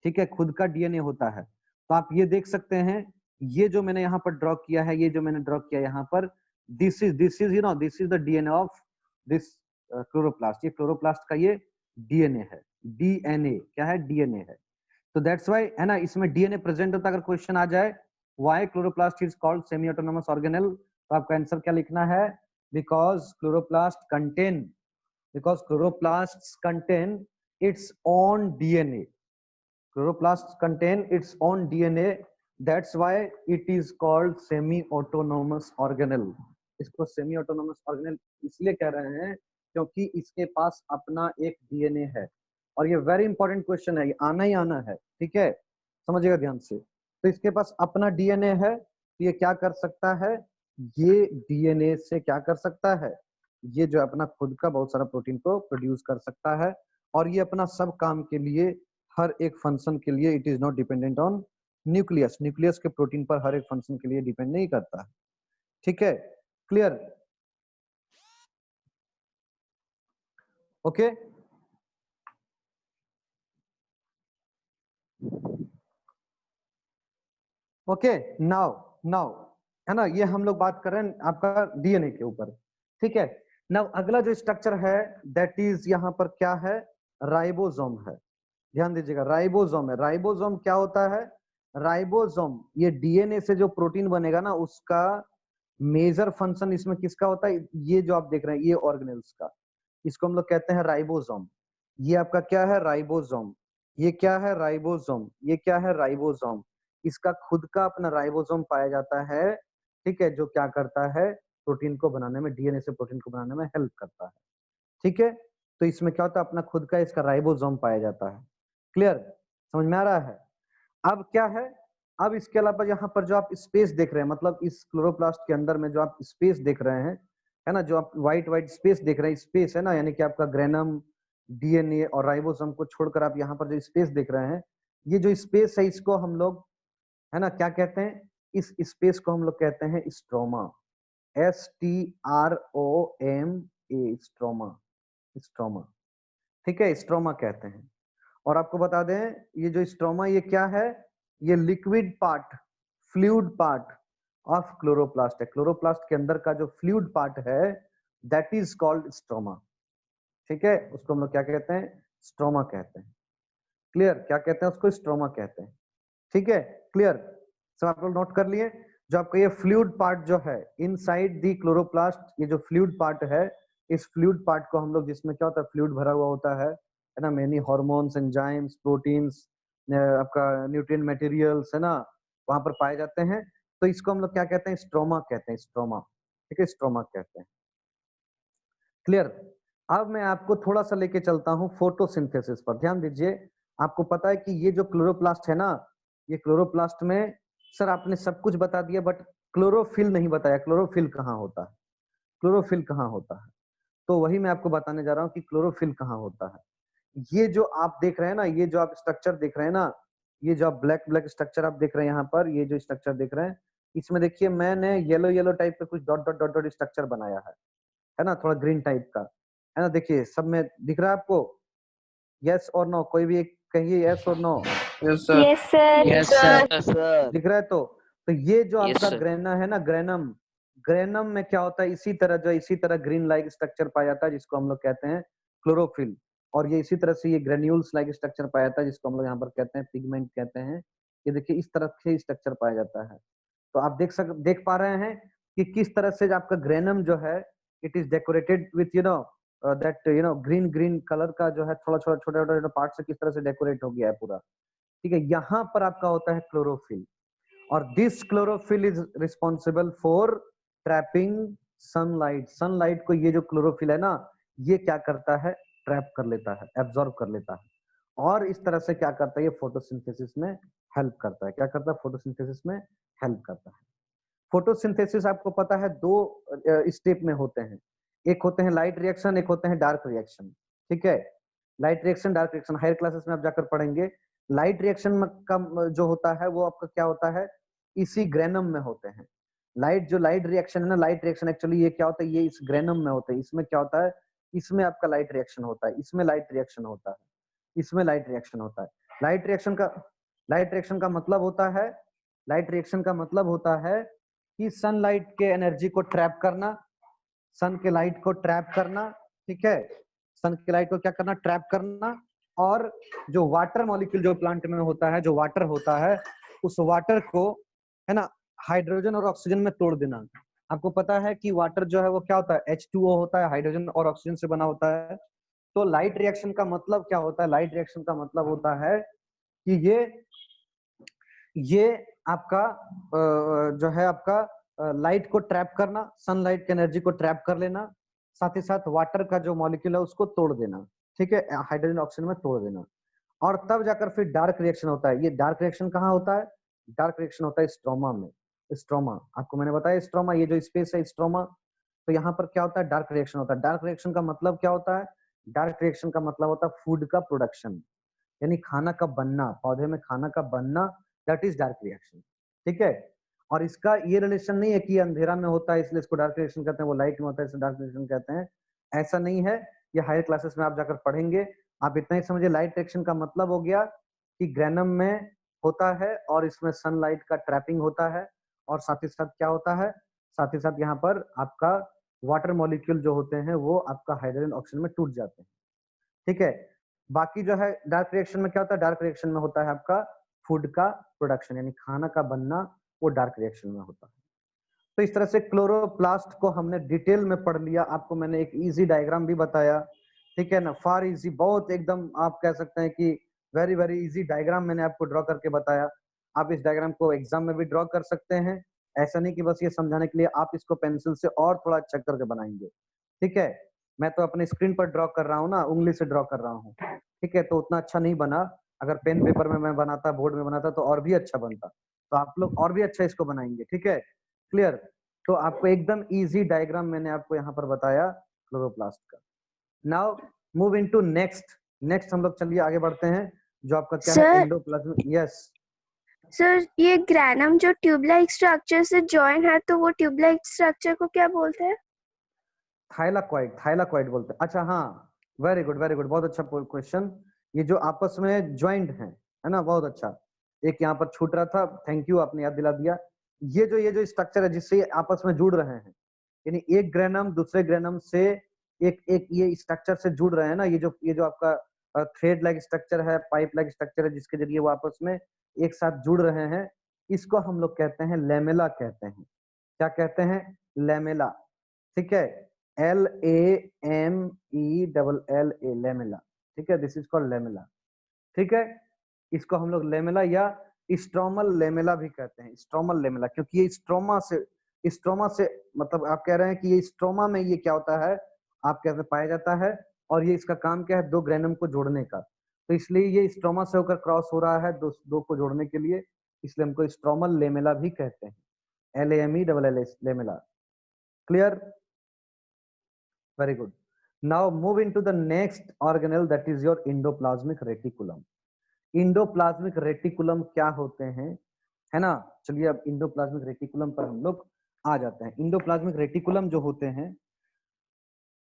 ठीक है, खुद का डीएनए होता है। तो आप ये देख सकते हैं, ये जो मैंने यहाँ पर ड्रॉ किया है, ये जो मैंने ड्रॉ किया यहाँ पर, this is you know, this is the DNA of this chloroplast. ये क्लोरोप्लास्ट का ये डीएनए है, डीएनए क्या है, डीएनए है। तो दैट्स व्हाई, है ना, इसमें डीएनए प्रेजेंट होता है। अगर क्वेश्चन आ जाए why chloroplast is called semi autonomous organelle, तो आपका आंसर क्या लिखना है, because chloroplast contain its own DNA. Chloroplasts contain its own DNA that's why it is called semi autonomous organelle. इसको सेमी ऑटोनोमस ऑर्गेनल इसलिए कह रहे हैं क्योंकि इसके पास अपना एक डीएनए है। और ये वेरी इंपॉर्टेंट क्वेश्चन है, ये आना ही आना है, ठीक है, समझिएगा ध्यान से। तो इसके पास अपना डीएनए है, तो ये क्या कर सकता है, ये डीएनए से क्या कर सकता है, ये जो अपना खुद का बहुत सारा प्रोटीन को प्रोड्यूस कर सकता है। और ये अपना सब काम के लिए, हर एक फंक्शन के लिए it is not dependent on nucleus. Nucleus के प्रोटीन पर हर एक फंक्शन के लिए डिपेंड नहीं करता है, ठीक है, clear, okay. Okay, now now है ना, ये हम लोग बात कर रहे हैं आपका डीएनए के ऊपर, ठीक है। नाउ अगला जो स्ट्रक्चर है दैट इज यहाँ पर क्या है, राइबोसोम है। ध्यान दीजिएगा, राइबोसोम है। राइबोसोम क्या होता है, राइबोसोम ये डीएनए से जो प्रोटीन बनेगा ना उसका मेजर फंक्शन इसमें किसका होता है, ये जो आप देख रहे हैं ये ऑर्गेनेल्स का, इसको हम लोग कहते हैं राइबोसोम। ये आपका क्या है, राइबोसोम। ये क्या है, राइबोसोम। ये क्या है, राइबोसोम। इसका खुद का अपना राइबोसोम पाया जाता है, ठीक है, जो क्या करता है, प्रोटीन को बनाने में, डीएनए से प्रोटीन को बनाने में हेल्प करता है, ठीक है। तो इसमें क्या होता है, अपना खुद का इसका राइबोसोम पाया जाता है, क्लियर, समझ में आ रहा है। अब क्या है, अब इसके अलावा यहाँ पर जो आप स्पेस देख रहे हैं, मतलब इस क्लोरोप्लास्ट के अंदर में जो आप स्पेस देख रहे हैं, है ना, जो आप व्हाइट व्हाइट स्पेस देख रहे हैं, स्पेस है ना, यानी कि आपका ग्रेनम, डीएनए और राइबोसोम को छोड़कर आप यहाँ पर जो स्पेस देख रहे हैं, ये जो स्पेस है इसको हम लोग, है ना, क्या कहते हैं, इस स्पेस को हम लोग कहते हैं स्ट्रोमा, STROMA, स्ट्रोमा, स्ट्रोमा, ठीक है, स्ट्रोमा कहते हैं। और आपको बता दें ये जो स्ट्रोमा ये क्या है, ये liquid part, fluid part of chloroplast है। क्लोरोप्लास्ट के अंदर का जो फ्लूइड पार्ट है दैट इज कॉल्ड स्ट्रोमा, ठीक है, उसको हम लोग क्या कहते हैं, स्ट्रोमा कहते हैं, क्लियर, क्या कहते हैं उसको, स्ट्रोमा कहते हैं, ठीक है, क्लियर, सब आप लोग नोट कर लिए। जो आपका ये फ्लूइड पार्ट जो है इनसाइड दी क्लोरोप्लास्ट, ये जो फ्लूइड पार्ट है, इस फ्लूइड पार्ट को हम लोग, जिसमें क्या होता है, फ्लूइड भरा हुआ होता है ना, मेनी हार्मोन्स, एंजाइम्स, प्रोटीन्स, आपका न्यूट्रिएंट मटेरियल्स, है ना, वहां पर पाए जाते हैं। तो इसको हम लोग क्या कहते हैं, स्ट्रोमा कहते हैं, स्ट्रोमा, ठीक है, स्ट्रोमा कहते हैं, क्लियर। अब मैं आपको थोड़ा सा लेके चलता हूँ फोटोसिंथेसिस पर, ध्यान दीजिए। आपको पता है कि ये जो क्लोरोप्लास्ट है ना, ये क्लोरोप्लास्ट में, सर आपने सब कुछ बता दिया बट क्लोरोफिल नहीं बताया, क्लोरोफिल कहाँ होता है, क्लोरोफिल कहाँ होता है, तो वही मैं आपको बताने जा रहा हूँ कि क्लोरोफिल कहाँ होता है। ये जो आप देख रहे हैं ना, ये जो आप स्ट्रक्चर देख रहे हैं ना, ये जो आप ब्लैक ब्लैक स्ट्रक्चर आप देख रहे हैं यहाँ पर, ये जो स्ट्रक्चर देख रहे हैं, इसमें देखिए मैंने येलो येलो टाइप का कुछ dot dot dot dot structure बनाया है ना, थोड़ा ग्रीन टाइप का, है ना, देखिए सब में दिख रहा है आपको, यस और नो, कोई भी एक कहिए यस और no, yes sir, Yes, sir. Yes sir, sir. दिख रहा है। तो ये जो Yes, आपका sir. ग्रेना है ना, ग्रेनम, ग्रेनम में क्या होता है, इसी तरह जो इसी तरह ग्रीन लाइक स्ट्रक्चर पाया जाता है जिसको हम लोग कहते हैं क्लोरोफिल। और ये इसी तरह से ये ग्रेन्यूल्स लाइक स्ट्रक्चर पाया जाता है जिसको हम लोग यहाँ पर कहते हैं पिगमेंट कहते हैं। ये देखिए इस तरह से स्ट्रक्चर पाया जाता है। तो आप देख पा रहे हैं कि किस तरह से आपका ग्रेनम जो है it is decorated with that green green colour का जो है, थोड़ा छोटा छोटा छोटा पार्ट से किस तरह से डेकोरेट हो गया है पूरा, ठीक है। यहाँ पर आपका होता है क्लोरोफिल, और this chlorophyll is responsible for trapping sunlight. Sunlight को ये जो क्लोरोफिल है ना, ये क्या करता है, ट्रैप कर लेता है, एब्जॉर्ब कर लेता है, और इस तरह से क्या करता है, ये फोटोसिंथेसिस में हेल्प करता है। क्या करता है, फोटोसिंथेसिस में हेल्प करता है। फोटोसिंथेसिस आपको पता है दो स्टेप में होते हैं, एक होते हैं लाइट रिएक्शन, एक होते हैं डार्क रिएक्शन, ठीक है। Light reaction, dark reaction higher classes में आप जाकर पढ़ेंगे। लाइट रिएक्शन का जो होता है वो आपका क्या होता है, इसी ग्रेनम में होते हैं। जो लाइट रिएक्शन है ना, लाइट रिएक्शन एक्चुअली ये क्या होता है, ये इस ग्रेनम में होता है। इसमें क्या होता है, इसमें आपका लाइट रिएक्शन होता है, इसमें लाइट रिएक्शन होता है, इसमें लाइट रिएक्शन होता है। लाइट रिएक्शन का मतलब होता है, लाइट रिएक्शन का मतलब होता है कि सनलाइट के एनर्जी को ट्रैप करना, सन के लाइट को ट्रैप करना, ठीक है, सन के लाइट को क्या करना, ट्रैप करना, और जो वाटर मॉलिक्यूल जो प्लांट में होता है, जो वाटर होता है, उस वाटर को, है ना, हाइड्रोजन और ऑक्सीजन में तोड़ देना। आपको पता है कि वाटर जो है वो क्या होता है, H2O होता है, हाइड्रोजन और ऑक्सीजन से बना होता है। तो लाइट रिएक्शन का मतलब क्या होता है, लाइट रिएक्शन का मतलब होता है कि ये आपका जो है आपका लाइट को ट्रैप करना, सनलाइट की एनर्जी को ट्रैप कर लेना, साथ ही साथ वाटर का जो मॉलिक्यूल है उसको तोड़ देना, ठीक है, हाइड्रोजन ऑक्सीजन में तोड़ देना, और तब जाकर फिर डार्क रिएक्शन होता है। ये डार्क रिएक्शन कहाँ होता है? डार्क रिएक्शन होता है स्ट्रोमा में। स्ट्रोमा आपको मैंने बताया, स्ट्रोमा ये जो स्पेस है स्ट्रोमा, तो यहाँ पर क्या होता है? डार्क रिएक्शन होता है। डार्क रिएक्शन का मतलब क्या होता है? डार्क रिएक्शन का मतलब होता है फूड का प्रोडक्शन, यानी खाना का बनना, पौधे में खाना का बनना, दैट इज डार्क रिएक्शन, ठीक है। और इसका ये रिलेशन नहीं है कि ये अंधेरा में होता है इसलिए इसको डार्क रिएक्शन कहते हैं, वो लाइट में होता है इसलिए डार्क रिएक्शन कहते हैं, ऐसा नहीं है। ये हायर क्लासेस में आप जाकर पढ़ेंगे। आप इतना ही समझिए, लाइट रिएक्शन का मतलब हो गया कि ग्रेनम में होता है और इसमें सनलाइट का ट्रैपिंग होता है, और साथ ही साथ क्या होता है, साथ ही साथ यहाँ पर आपका वाटर मॉलिक्यूल जो होते हैं वो आपका हाइड्रोजन ऑक्सीजन में टूट जाते हैं, ठीक है। बाकी जो है डार्क रिएक्शन में क्या होता है? डार्क रिएक्शन में होता है आपका फूड का प्रोडक्शन, यानी खाना का बनना, वो डार्क रिएक्शन में होता है। तो इस तरह से क्लोरोप्लास्ट को हमने डिटेल में पढ़ लिया। आपको मैंने एक इजी डायग्राम भी बताया, ठीक है ना, फार इजी, बहुत एकदम आप कह सकते हैं कि वेरी वेरी इजी डायग्राम मैंने आपको ड्रॉ करके बताया। आप इस डायग्राम को एग्जाम में भी ड्रॉ कर सकते हैं, ऐसा नहीं कि बस ये समझाने के लिए, आप इसको पेंसिल से और थोड़ा अच्छा करके बनाएंगे, ठीक है। मैं तो अपने स्क्रीन पर ड्रॉ कर रहा हूँ ना, उंगली से ड्रॉ कर रहा हूँ, ठीक है, तो उतना अच्छा नहीं बना। अगर पेन पेपर में मैं बनाता, बोर्ड में बनाता, तो और भी अच्छा बनता। तो आप लोग और भी अच्छा इसको बनाएंगे, ठीक है, क्लियर। तो आपको एकदम इजी डायग्राम मैंने आपको यहाँ पर बताया क्लोरोप्लास्ट का। Now move into next. Next हम लोग चलिए आगे बढ़ते हैं, जो आपका क्या है, सर एंडोप्लाज्मिक। यस सर, ये ग्रैनम जो ट्यूबलाइक स्ट्रक्चर से जॉइन है, तो वो ट्यूबलाइक स्ट्रक्चर को क्या बोलते हैं? थाइलाकॉइड, थाइलाकॉइड बोलते हैं। अच्छा हाँ, वेरी गुड वेरी गुड, बहुत अच्छा क्वेश्चन। ये जो आपस में ज्वाइंट है ना, बहुत अच्छा। एक यहाँ पर छूट रहा था, थैंक यू, आपने याद दिला दिया। ये जो स्ट्रक्चर है जिससे ये आपस में जुड़ रहे हैं, यानी एक ग्रेनम दूसरे ग्रेनम से एक एक ये स्ट्रक्चर से जुड़ रहे हैं ना, ये जो आपका थ्रेड लाइक स्ट्रक्चर है, पाइप लाइक स्ट्रक्चर है, जिसके जरिए वो आपस में एक साथ जुड़ रहे हैं, इसको हम लोग कहते हैं लेमेला कहते हैं। क्या कहते हैं? लेमेला, ठीक है, LAMELLA, लेमेला, ठीक है, दिस इज कॉल्ड लेमेला, ठीक है। इसको हम लोग लेमेला या स्ट्रोमल लेमेला भी कहते हैं, स्ट्रोमल लेमेला, क्योंकि ये स्ट्रोमा से मतलब आप कह रहे हैं कि ये स्ट्रोमा में ये क्या होता है, आप कहते पाया जाता है, और ये इसका काम क्या है, दो ग्रेनम को जोड़ने का। तो इसलिए ये स्ट्रोमा से होकर क्रॉस हो रहा है दो को जोड़ने के लिए, इसलिए हमको स्ट्रोमल लेमेला भी कहते हैं, LAMELLA, lamella, clear, very good. Now move into the next organelle, that is your endoplasmic reticulum. Endoplasmic reticulum क्या होते हैं, है ना। चलिए अब इंडोप्लाज्मिक रेटिकुलम पर हम लोग आ जाते हैं। इंडोप्लाज्मिक रेटिकुलम जो होते हैं,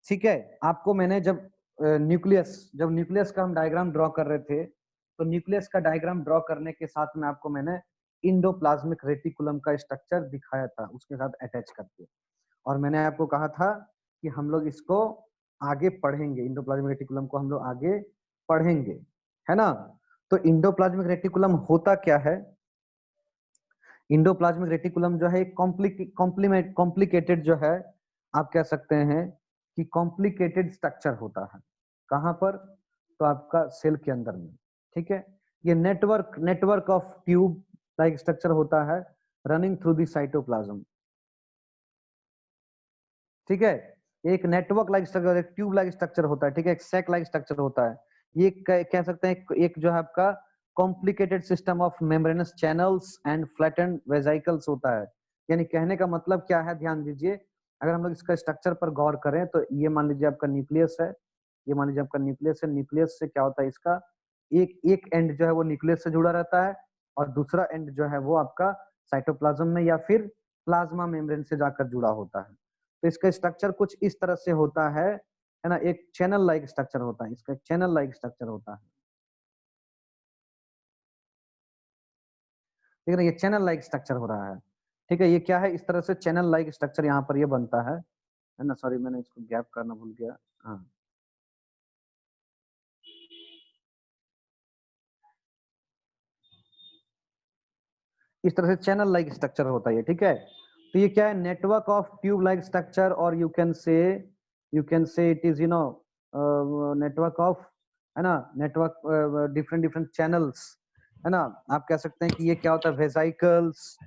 ठीक है, आपको मैंने जब न्यूक्लियस का हम डायग्राम ड्रॉ कर रहे थे, तो न्यूक्लियस का डायग्राम ड्रॉ करने के साथ में आपको मैंने इंडोप्लाज्मिक रेटिकुलम का स्ट्रक्चर दिखाया था उसके साथ अटैच करके, और मैंने आपको कहा था कि हम लोग इसको आगे पढ़ेंगे, इंडोप्लाज्मिक रेटिकुलम को हम लोग आगे पढ़ेंगे, है ना। तो इंडोप्लाज्मिक रेटिकुलम होता क्या है? इंडोप्लाज्मिक रेटिकुलम जो है एक कॉम्प्लिकेटेड जो है, आप कह सकते हैं कि कॉम्प्लिकेटेड स्ट्रक्चर होता है। कहां पर? तो आपका सेल के अंदर में, ठीक है। ये network of tube like structure होता है, रनिंग थ्रू द साइटोप्लाज्म, ठीक है। एक नेटवर्क लाइक स्ट्रक्चर, एक ट्यूब लाइक स्ट्रक्चर होता है, ठीक है, एक सैक लाइक स्ट्रक्चर होता है। ये कह सकते हैं एक जो है आपका complicated system of membranes channels and flattened vesicles होता है। यानी कहने का मतलब क्या है, ध्यान दीजिए, अगर हम लोग इसका स्ट्रक्चर पर गौर करें, तो ये मान लीजिए आपका न्यूक्लियस है, ये मान लीजिए आपका न्यूक्लियस है। न्यूक्लियस से क्या होता है, इसका एक एंड जो है वो न्यूक्लियस से जुड़ा रहता है, और दूसरा एंड जो है वो आपका साइटोप्लाज्म में या फिर प्लाज्मा मेम्ब्रेन से जाकर जुड़ा होता है। तो इसका स्ट्रक्चर कुछ इस तरह से होता है ना, एक चैनल लाइक स्ट्रक्चर होता है, इसका चैनल लाइक स्ट्रक्चर होता है, ठीक है ना, ये चैनल लाइक स्ट्रक्चर हो रहा है, ठीक है। ये क्या है, इस तरह से चैनल लाइक स्ट्रक्चर यहाँ पर ये बनता है ना। सॉरी, मैंने इसको गैप करना भूल गया, हाँ। इस तरह से चैनल लाइक स्ट्रक्चर होता है, ठीक है। तो ये क्या है, network of tube like structure, और you can say it is network of, है ना, नेटवर्क डिफरेंट चैनल्स, है ना। आप कह सकते हैं कि ये क्या होता है, वेसाइकल्स,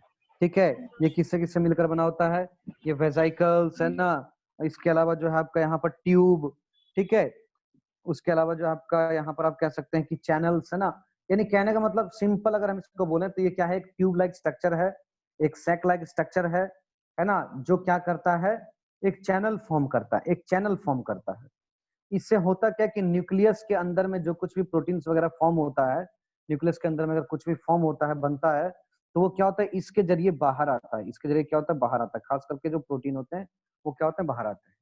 ठीक है। ये किससे किससे मिलकर बना होता है, ये वेसाइकल्स है ना। इसके अलावा जो है आपका यहाँ पर ट्यूब, ठीक है। उसके अलावा जो आपका यहाँ पर आप कह सकते हैं कि चैनल्स है ना। यानी कहने का मतलब सिंपल अगर हम इसको बोले तो ये क्या है, एक ट्यूब लाइक स्ट्रक्चर है, एक सैक लाइक स्ट्रक्चर है ना, जो क्या करता है, एक चैनल फॉर्म करता है, एक चैनल फॉर्म करता है। इससे होता क्या कि न्यूक्लियस के अंदर में जो कुछ भी प्रोटीन्स वगैरह फॉर्म होता है, न्यूक्लियस के अंदर में अगर कुछ भी फॉर्म होता है, बनता है, तो वो क्या होता है, इसके जरिए बाहर आता है, इसके जरिए क्या होता है, बाहर आता है। खास करके जो प्रोटीन होते हैं वो क्या होते हैं, बाहर आते हैं।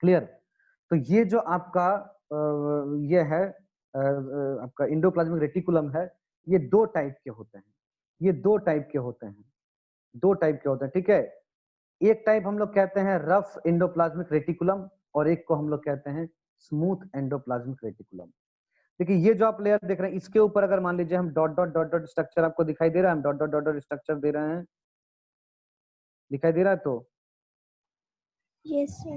क्लियर। तो ये जो आपका ये है आपका इंडोप्लाज्मिक रेटिकुलम है, ये दो टाइप के होते हैं, ये दो टाइप के होते हैं, दो टाइप के होते हैं, ठीक है। एक टाइप हम लोग कहते हैं रफ एंडोप्लाज्मिक रेटिकुलम, और एक को हम लोग कहते हैं स्मूथ एंडोप्लाज्मिक रेटिकुलम। देखिए ये जो आप लेयर देख रहे हैं, इसके ऊपर अगर मान लीजिए हम dot dot dot dot structure आपको दिखाई दे रहा है, हम dot dot dot dot structure दे रहे हैं, दिखाई दे रहा है तो Yes, sir.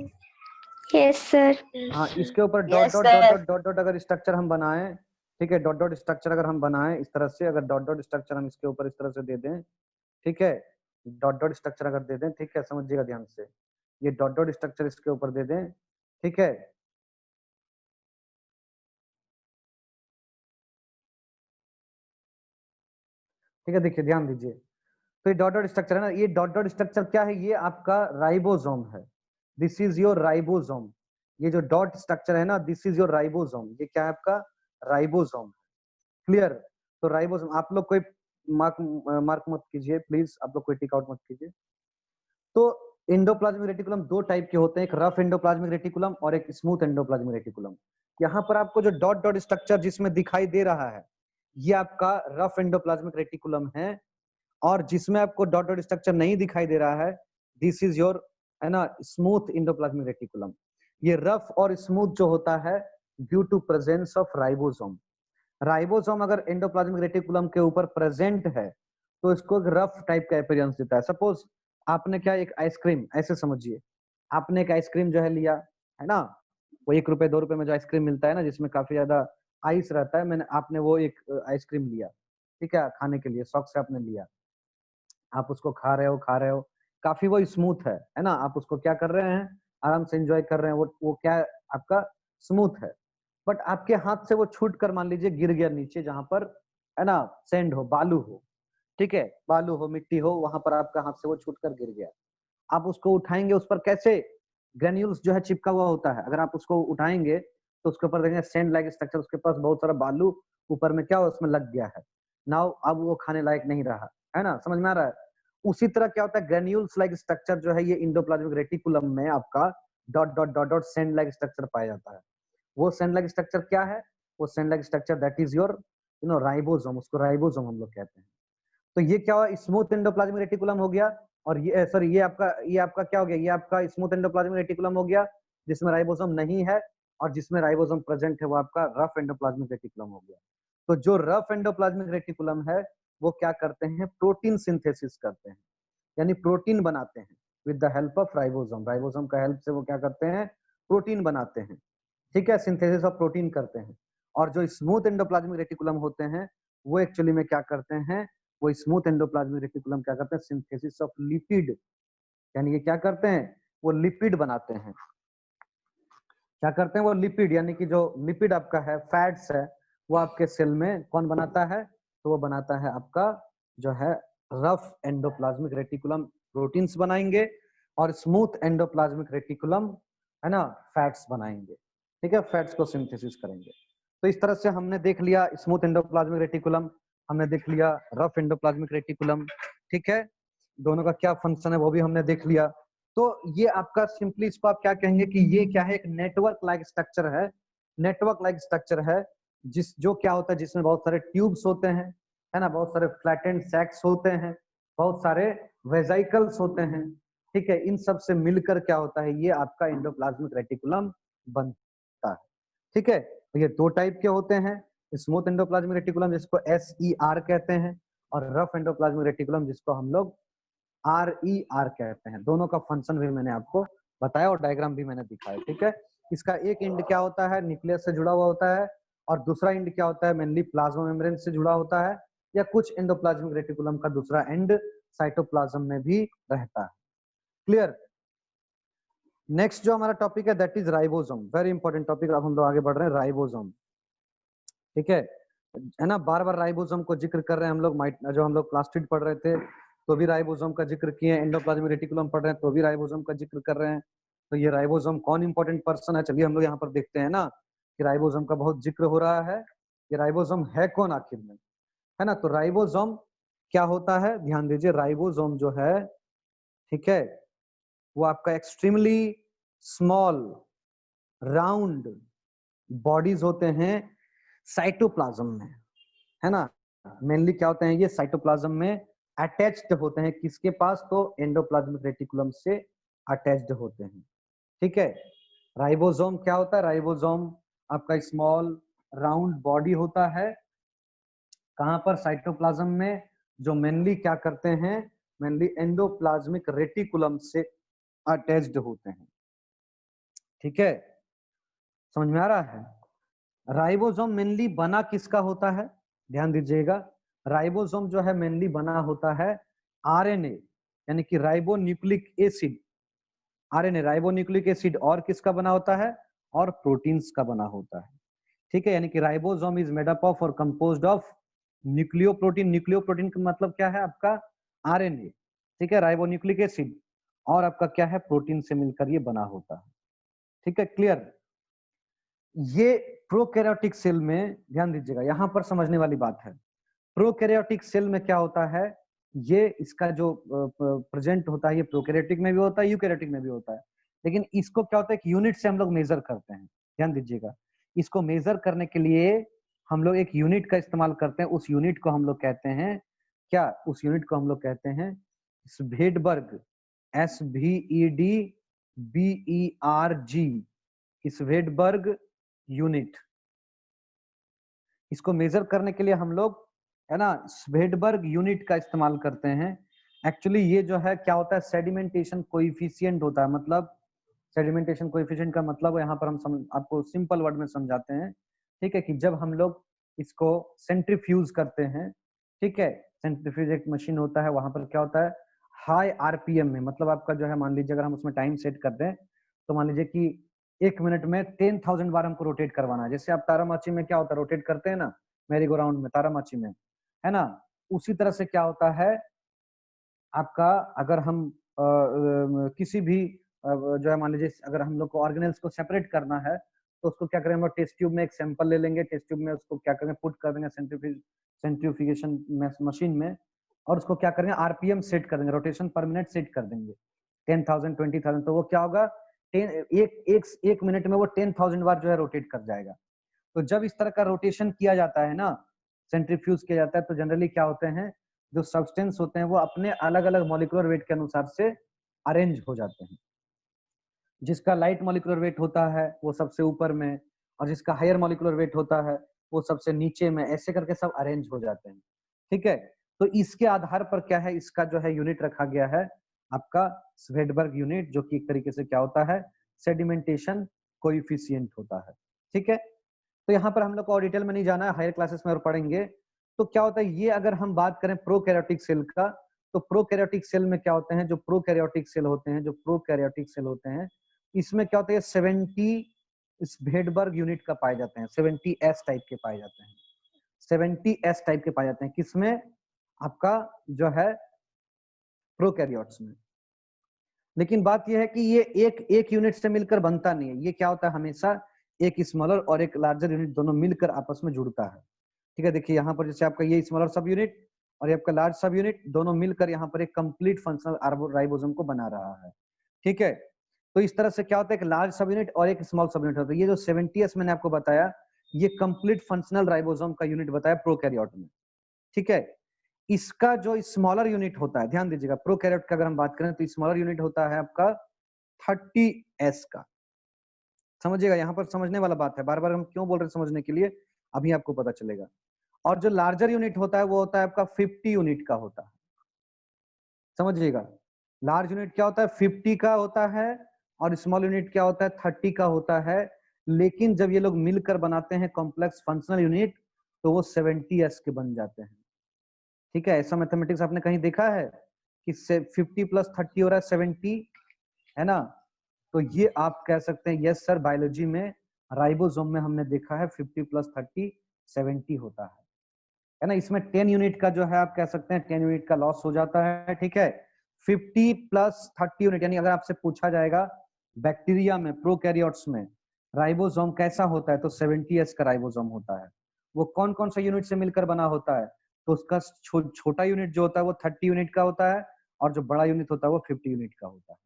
Yes, sir. हाँ, इसके ऊपर dot Yes, dot sir. Dot dot dot dot अगर स्ट्रक्चर हम बनाएं, ठीक है, डॉट डॉट स्ट्रक्चर अगर हम बनाएं इस तरह से, अगर डॉट डॉट स्ट्रक्चर हम इसके ऊपर इस तरह से दे दें, ठीक है, डॉट डॉट स्ट्रक्चर अगर दे दें, ठीक है, समझिएगा ध्यान से, ये डॉट डॉट स्ट्रक्चर इसके ऊपर दे दें, ठीक है। ठीक है, देखिए ध्यान दीजिए, तो ये डॉट डॉट स्ट्रक्चर है ना, ये डॉट डॉट स्ट्रक्चर क्या है, ये आपका राइबोसोम है, दिस इज योर राइबोसोम। ये जो डॉट स्ट्रक्चर है ना, दिस इज योर राइबोसोम, ये क्या है आपका, राइबोसोम। क्लियर। तो राइबोसोम आप लोग कोई मार्क मार्क मत कीजिए प्लीज, आप लोग कोई टिक आउट मत कीजिए। तो एंडोप्लाज्मिक रेटिकुलम दो टाइप के होते हैं, एक रफ एंडोप्लाज्मिक रेटिकुलम और एक स्मूथ एंडोप्लाज्मिक रेटिकुलम। यहाँ पर आपको जो डॉट डॉट स्ट्रक्चर जिसमें दिखाई दे रहा है, ये आपका रफ एंडोप्लाज्मिक रेटिकुलम है, और जिसमें आपको डॉट डॉट स्ट्रक्चर नहीं दिखाई दे रहा है, दिस इज योर, है ना, स्मूथ एंडोप्लाज्मिक रेटिकुलम। ये रफ और स्मूथ जो होता है due to presence of ribosome. Ribosome अगर एंडोप्लाज्मिक रेटिकुलम के ऊपर प्रेजेंट है तो इसको एक रफ टाइप का अपीयरेंस देता है। सपोज आपने क्या, एक आइसक्रीम, ऐसे समझिए, आपने एक आइसक्रीम जो है लिया, है ना, वो 1 रुपए 2 रुपए में जो आइसक्रीम मिलता है ना, जिसमें काफी ज्यादा आइस रहता है, मैंने आपने वो एक आइसक्रीम लिया, ठीक है, खाने के लिए शौक से आपने लिया, आप उसको खा रहे हो, काफी वो स्मूथ है ना, आप उसको क्या कर रहे हैं, आराम से एंजॉय कर रहे हैं, वो क्या आपका स्मूथ है। बट आपके हाथ से वो छूट कर मान लीजिए गिर गया नीचे, जहां पर, है ना, सैंड हो, बालू हो, ठीक है, बालू हो, मिट्टी हो, वहां पर आपका हाथ से वो छूट कर गिर गया। आप उसको उठाएंगे, उस पर कैसे ग्रेन्यूल्स जो है चिपका हुआ होता है, अगर आप उसको उठाएंगे तो उसके ऊपर देखेंगे सैंड लाइक स्ट्रक्चर, उसके पास बहुत सारा बालू ऊपर में क्या उसमें लग गया है। नाउ अब वो खाने लायक नहीं रहा, है ना, समझ में आ रहा है। उसी तरह क्या होता है, ग्रेन्यूल्स लाइक स्ट्रक्चर जो है ये इंडोप्लाज्मिक रेटिकुलम में आपका dot dot dot dot sand like structure पाया जाता है। वो सैंड लाइक स्ट्रक्चर क्या है, वो sand like structure that is your ribosome, उसको राइबोसोम हम लोग कहते हैं। तो ये क्या हुआ, स्मूथ एंडोप्लाज्मिक रेटिकुलम हो गया, और ये सॉरी ये आपका क्या हो गया, ये आपका स्मूथ एंडोप्लाज्मिक रेटिकुलम हो गया, जिसमें राइबोसोम नहीं है, और जिसमें राइबोसोम प्रेजेंट है वो आपका रफ एंडोप्लाज्मिक रेटिकुलम हो गया। तो जो रफ एंडोप्लाज्मिक रेटिकुलम है वो क्या करते हैं, प्रोटीन सिंथेसिस करते हैं, यानी प्रोटीन बनाते हैं with the help of ribosome. Ribosome का हेल्प से वो क्या करते हैं, प्रोटीन बनाते हैं, ठीक है, सिंथेसिस ऑफ प्रोटीन करते हैं। और जो स्मूथ एंडोप्लाज्मिक रेटिकुलम होते हैं वो एक्चुअली में क्या करते हैं, वो स्मूथ एंडोप्लाज्मिक रेटिकुलम क्या करते हैं, सिंथेसिस ऑफ लिपिड, यानी ये क्या करते हैं, वो लिपिड बनाते हैं। क्या करते हैं, वो लिपिड, यानी कि जो लिपिड आपका है, फैट्स है, वो आपके सेल में कौन बनाता है, तो वो बनाता है आपका जो है रफ एंडोप्लाज्मिक रेटिकुलम, प्रोटीन्स बनाएंगे, और स्मूथ एंडोप्लाज्मिक रेटिकुलम, है ना, फैट्स बनाएंगे, ठीक है, फैट्स को सिंथेसिस करेंगे। तो इस तरह से हमने देख लिया स्मूथ एंडोप्लाज्मिक रेटिकुलम, हमने देख लिया रफ एंडोप्लाज्मिक रेटिकुलम, ठीक है, दोनों का क्या फंक्शन है वो भी हमने देख लिया। तो ये आपका सिंपली इसको आप क्या कहेंगे कि ये क्या है, एक नेटवर्क लाइक स्ट्रक्चर है, नेटवर्क लाइक स्ट्रक्चर है, जो क्या होता है, जिसमें बहुत सारे ट्यूब्स होते हैं, है ना, बहुत सारे फ्लैटेंड सैक्स होते हैं, बहुत सारे वेजाइकल्स होते हैं, ठीक है, इन सब से मिलकर क्या होता है, ये आपका एंडोप्लाज्मिक रेटिकुलम बनता है, ठीक है। तो ये दो टाइप के होते हैं, स्मूथ एंडोप्लाज्मिक रेटिकुलम जिसको SER कहते हैं, और रफ एंडोप्लाज्मिक रेटिकुलम जिसको हम लोग RER कहते हैं। दोनों का फंक्शन भी मैंने आपको बताया और डायग्राम भी मैंने दिखाया, ठीक है। इसका एक एंड क्या होता है, न्यूक्लियस से जुड़ा हुआ होता है, और दूसरा एंड क्या होता है, मेनली प्लाज्मा मेम्ब्रेन से जुड़ा होता है, या कुछ एंडोप्लाज्मिक रेटिकुलम का दूसरा एंड साइटोप्लाज्म में भी रहता है। क्लियर। नेक्स्ट जो हमारा टॉपिक है that is ribosome, very important topic. अब हम लोग आगे बढ़ रहे हैं, राइबोसोम। ठीक है ना, बार बार राइबोसोम को जिक्र कर रहे हैं हम लोग। जो हम लोग प्लास्टिड पढ़ रहे थे तो भी राइबोसोम का जिक्र किए, एंडोप्लाज्मिक रेटिकुलम पढ़ रहे हैं तो भी राइबोसोम का जिक्र कर रहे हैं। तो ये राइबोसोम कौन इंपॉर्टेंट पर्सन है, चलिए हम लोग यहाँ पर देखते हैं ना कि राइबोसोम का बहुत जिक्र हो रहा है। ये राइबोसोम है कौन आखिर में, है ना। तो राइबोसोम क्या होता है, ध्यान दीजिए। राइबोसोम जो है, ठीक है, वो आपका एक्सट्रीमली स्मॉल राउंड बॉडीज होते हैं साइटोप्लाज्म में, है ना। मेनली क्या होते हैं ये, साइटोप्लाज्म में अटैच्ड होते हैं, किसके पास, तो एंडोप्लाज्मिक रेटिकुलम से अटैच्ड होते हैं। ठीक है। राइबोसोम क्या होता है, राइबोसोम आपका स्मॉल राउंड बॉडी होता है, कहां पर, साइटोप्लाज्म में, जो मेनली क्या करते हैं, मेनली एंडोप्लाज्मिक रेटिकुलम से अटैच्ड होते हैं। ठीक है, समझ में आ रहा है। राइबोसोम मेनली बना किसका होता है, ध्यान दीजिएगा। राइबोसोम जो है मेनली बना होता है आरएनए, यानी कि ribo nucleic acid, RNA ribo nucleic acid, और किसका बना होता है, और प्रोटीन्स का बना होता है। ठीक है, यानी कि ribosome is made up of और कंपोज्ड ऑफ न्यूक्लियोप्रोटीन। न्यूक्लियोप्रोटीन का मतलब क्या है, आपका आरएनए। ठीक है, राइबो न्यूक्लिक एसिड, और आपका क्या है, प्रोटीन से मिलकर ये बना होता है। ठीक है, क्लियर। ये प्रोकैरियोटिक सेल में, ध्यान दीजिएगा, यहां पर समझने वाली बात है। प्रोकैरियोटिक सेल में क्या होता है, ये इसका जो प्रेजेंट होता है, ये प्रोकैरियोटिक में भी होता है, यूकैरियोटिक में भी होता है। लेकिन इसको क्या होता है कि यूनिट से हम लोग मेजर करते हैं, ध्यान दीजिएगा। इसको मेजर करने के लिए हम लोग एक यूनिट का इस्तेमाल करते हैं। उस यूनिट को हम लोग कहते हैं क्या, उस यूनिट को हम लोग कहते हैं स्वेडबर्ग, SVEDBERG, स्वेडबर्ग यूनिट। इसको मेजर करने के लिए हम लोग, है ना, स्वेडबर्ग यूनिट का इस्तेमाल करते हैं। एक्चुअली ये जो है क्या होता है, सेडिमेंटेशन कोएफिशिएंट होता है। मतलब सेडिमेंटेशन कोएफिशिएंट का मतलब यहाँ पर हम आपको सिंपल वर्ड में समझाते हैं। ठीक है, कि जब हम लोग इसको सेंट्रीफ्यूज करते हैं, ठीक है, सेंट्रीफ्यूज एक मशीन होता है, वहां पर क्या होता है, हाई आरपीएम में, मतलब आपका जो है, मान लीजिए अगर हम उसमें टाइम सेट कर दें, तो मान लीजिए कि 1 मिनट में 10,000 बार हमको रोटेट करवाना है। जैसे आप तारामाची में क्या होता है, रोटेट करते हैं ना, मेरी गो राउंड में, तारामाची में, है ना। उसी तरह से क्या होता है आपका, अगर हम किसी भी जो है, मान लीजिए अगर हम लोग को ऑर्गेनेल्स को सेपरेट करना है, तो उसको क्या करेंगे, हम लोग टेस्ट ट्यूब में एक सैंपल ले लेंगे, टेस्ट ट्यूब में उसको क्या करेंगे, पुट कर देंगे सेंट्रीफ्यूगेशन मशीन में, और उसको क्या करेंगे, आरपीएम सेट कर देंगे, रोटेशन पर मिनट सेट कर देंगे 10,000 20,000। तो वो क्या होगा, एक मिनट में वो 10,000 बार जो है रोटेट कर जाएगा। तो जब इस तरह का रोटेशन किया जाता है ना, सेंट्रीफ्यूज किया जाता है, तो जनरली क्या होते हैं, जो सब्सटेंस होते हैं वो अपने अलग अलग मॉलिक्यूलर वेट के अनुसार से अरेंज हो जाते हैं। जिसका लाइट मॉलिक्यूलर वेट होता है वो सबसे ऊपर में, और जिसका हायर मॉलिक्यूलर वेट होता है वो सबसे नीचे में, ऐसे करके सब अरेंज हो जाते हैं। ठीक है, तो इसके आधार पर क्या है, इसका जो है यूनिट रखा गया है आपका स्वेडबर्ग यूनिट, जो कि एक तरीके से क्या होता है, सेडिमेंटेशन कोएफिशिएंट होता है। ठीक है, तो यहाँ पर हम लोग को और डिटेल में नहीं जाना है, हायर क्लासेस में और पढ़ेंगे। तो क्या होता है ये, अगर हम बात करें प्रोकैरियोटिक सेल का, तो प्रोकैरियोटिक सेल में क्या होते हैं, जो प्रोकैरियोटिक सेल होते हैं, जो प्रोकैरियोटिक सेल होते हैं, इसमें क्या होता है, 70 स्वेडबर्ग यूनिट का पाए जाते हैं, 70S टाइप के पाए जाते हैं, 70S टाइप के पाए जाते हैं। किसमें, आपका जो है प्रोकैरियोट्स में। लेकिन बात यह है कि ये एक यूनिट से मिलकर बनता नहीं है, ये क्या होता है, हमेशा एक स्मॉलर और एक लार्जर यूनिट दोनों मिलकर आपस में जुड़ता है। ठीक है, देखिए यहाँ पर जैसे आपका ये स्मॉलर सब यूनिट और ये आपका लार्ज सब यूनिट दोनों मिलकर यहाँ पर एक कंप्लीट फंक्शनल राइबोसोम को बना रहा है। ठीक है, तो इस तरह से क्या होता है, एक लार्ज सब यूनिट और एक स्मॉल सब यूनिट होता है। ये जो 70S मैंने आपको बताया, ये कंप्लीट फंक्शनल राइबोसोम का यूनिट बताया प्रोकैरियोट में। ठीक है, इसका जो स्मॉलर यूनिट होता है, ध्यान दीजिएगा, प्रोकैरियोट का अगर हम बात करें तो स्मॉलर यूनिट होता है आपका 30S का। समझिएगा, यहाँ पर समझने वाला बात है, बार बार हम क्यों बोल रहे हैं समझने के लिए, अभी आपको पता चलेगा। और जो लार्जर यूनिट होता है वो होता है आपका 50 यूनिट का होता है। समझिएगा, लार्ज यूनिट क्या होता है, 50 का होता है, और स्मॉल यूनिट क्या होता है, 30 का होता है। लेकिन जब ये लोग मिलकर बनाते हैं कॉम्प्लेक्स फंक्शनल यूनिट तो वो 70s के बन जाते हैं। ठीक है, ऐसा मैथमेटिक्स आपने कहीं देखा है कि 50 + 30 हो रहा है 70, है ना? तो ये आप कह सकते हैं यस सर, बायोलॉजी में राइबोसोम में हमने देखा है 50 + 30 70 होता है ना? इसमें 10 यूनिट का जो है आप कह सकते हैं 10 यूनिट का लॉस हो जाता है। ठीक है, 50 + 30 यूनिट, यानी अगर आपसे पूछा जाएगा बैक्टीरिया में, प्रोकैरियोट्स में राइबोसोम कैसा होता है तो 70s का राइबोसोम होता है। वो कौन कौन सा यूनिट से मिलकर बना होता है? तो उसका छोटा यूनिट जो होता है वो 30 यूनिट का होता है और जो बड़ा यूनिट होता है वो 50 यूनिट का होता है।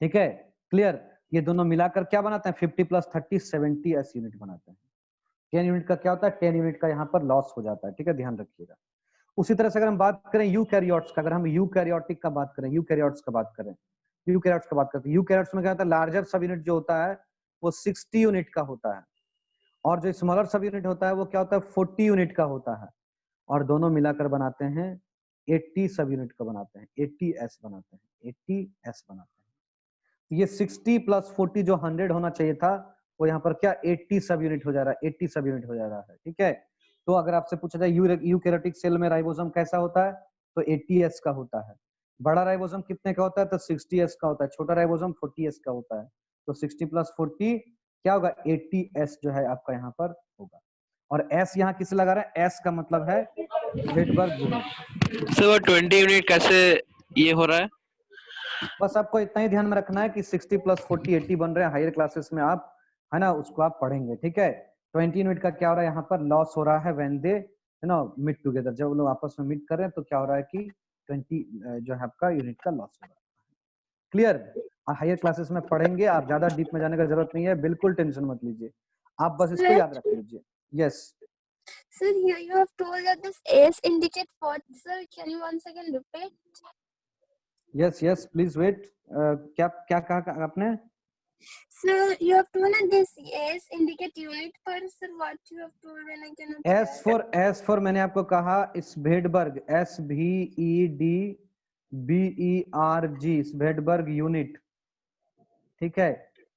ठीक है, क्लियर? ये दोनों मिलाकर क्या बनाते हैं? 50 + 30 70s यूनिट बनाते हैं। 10 यूनिट का क्या होता है? 10 यूनिट का यहाँ पर लॉस हो जाता है। ठीक है, ध्यान रखिएगा। उसी तरह से अगर हम बात करें यूकैरियोट्स का, अगर हम यूकैरियोटिक का बात करें, यूकैरियोट्स का बात करें, यूकैरियोट्स का बात करते हैं, यूकैरियोट्स में क्या होता है? लार्जर सब यूनिट जो होता है वो 60 यूनिट का होता है और जो स्मॉलर सब यूनिट होता है वो क्या होता है? 40 यूनिट का होता है और दोनों मिलाकर बनाते हैं 80 सब यूनिट का बनाते हैं, 80s बनाते हैं, 80s बनाते हैं। ये 60 + 40 जो 100 होना चाहिए था वो यहाँ पर क्या 80 सब यूनिट हो जा रहा है, 80 सब यूनिट हो जा रहा है। ठीक है, तो अगर आपसे पूछा जाए यूकैरियोटिक सेल में राइबोसोम कैसा होता है तो 80s का होता है। बड़ा राइबोसोम कितने का होता है तो 60s का होता है, छोटा राइबोसोम 40s का होता है। तो 60 + 40 क्या होगा? 80s जो है आपका यहाँ पर होगा। और S यहाँ किसे लगा रहा है? S का मतलब है वेटबर्ग यूनिट। सर वो 20 यूनिट कैसे ये हो रहा है? बस आपको इतना ही ध्यान में रखना है कि 60 + 40 80 बन रहे हैं। हायर क्लासेस में आप, है ना, उसको आप पढ़ेंगे। ठीक है, 20 यूनिट का क्या हो रहा है यहाँ पर? लॉस हो रहा है when they you know meet together, जब लोग आपस में मीट कर रहे हैं तो क्या हो रहा है कि 20 जो है आपका यूनिट का लॉस हो रहा है। क्लियर? हायर क्लासेस में पढ़ेंगे, आप ज्यादा डीप में जाने का जरूरत नहीं है, बिल्कुल टेंशन मत लीजिए, आप बस इसको Sir, याद रख लीजिए। Yes sir, here you have told that this S indicate what, sir? Can you once again repeat? Yes yes, please wait. क्या क्या कहा आपने? Sir, you have told that this S indicate unit per, sir. What you have told when I cannot hear. S for मैंने आपको कहा Svedberg, SVEDBERG, Svedberg unit. ठीक है,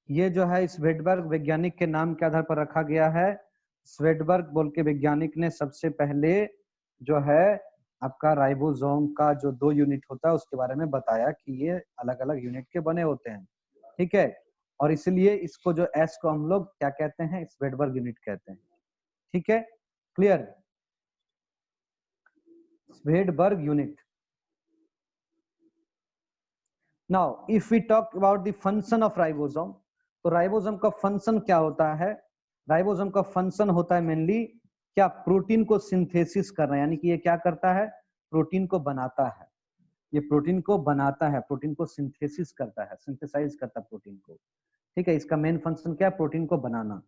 ये जो है स्वेडबर्ग वैज्ञानिक के नाम के आधार पर रखा गया है। स्वेडबर्ग बोल के वैज्ञानिक ने सबसे पहले जो है आपका राइबोसोम का जो 2 यूनिट होता है उसके बारे में बताया कि ये अलग अलग यूनिट के बने होते हैं। ठीक है, और इसलिए इसको जो एस को हम लोग क्या कहते हैं? स्वेडबर्ग यूनिट कहते हैं। ठीक है, clear? Svedberg unit. Now if we talk about the function of ribosome, तो राइबोसोम का फंक्शन क्या होता है? राइबोसोम का फंक्शन होता है मेनली क्या? प्रोटीन को सिंथेसिस करना, यानी कि ये क्या करता है? प्रोटीन को बनाता है। ये प्रोटीन को बनाता है, प्रोटीन को सिंथेसिस करता है, सिंथेसाइज करता है प्रोटीन को। ठीक है, इसका मेन फंक्शन क्या है? प्रोटीन को बनाना।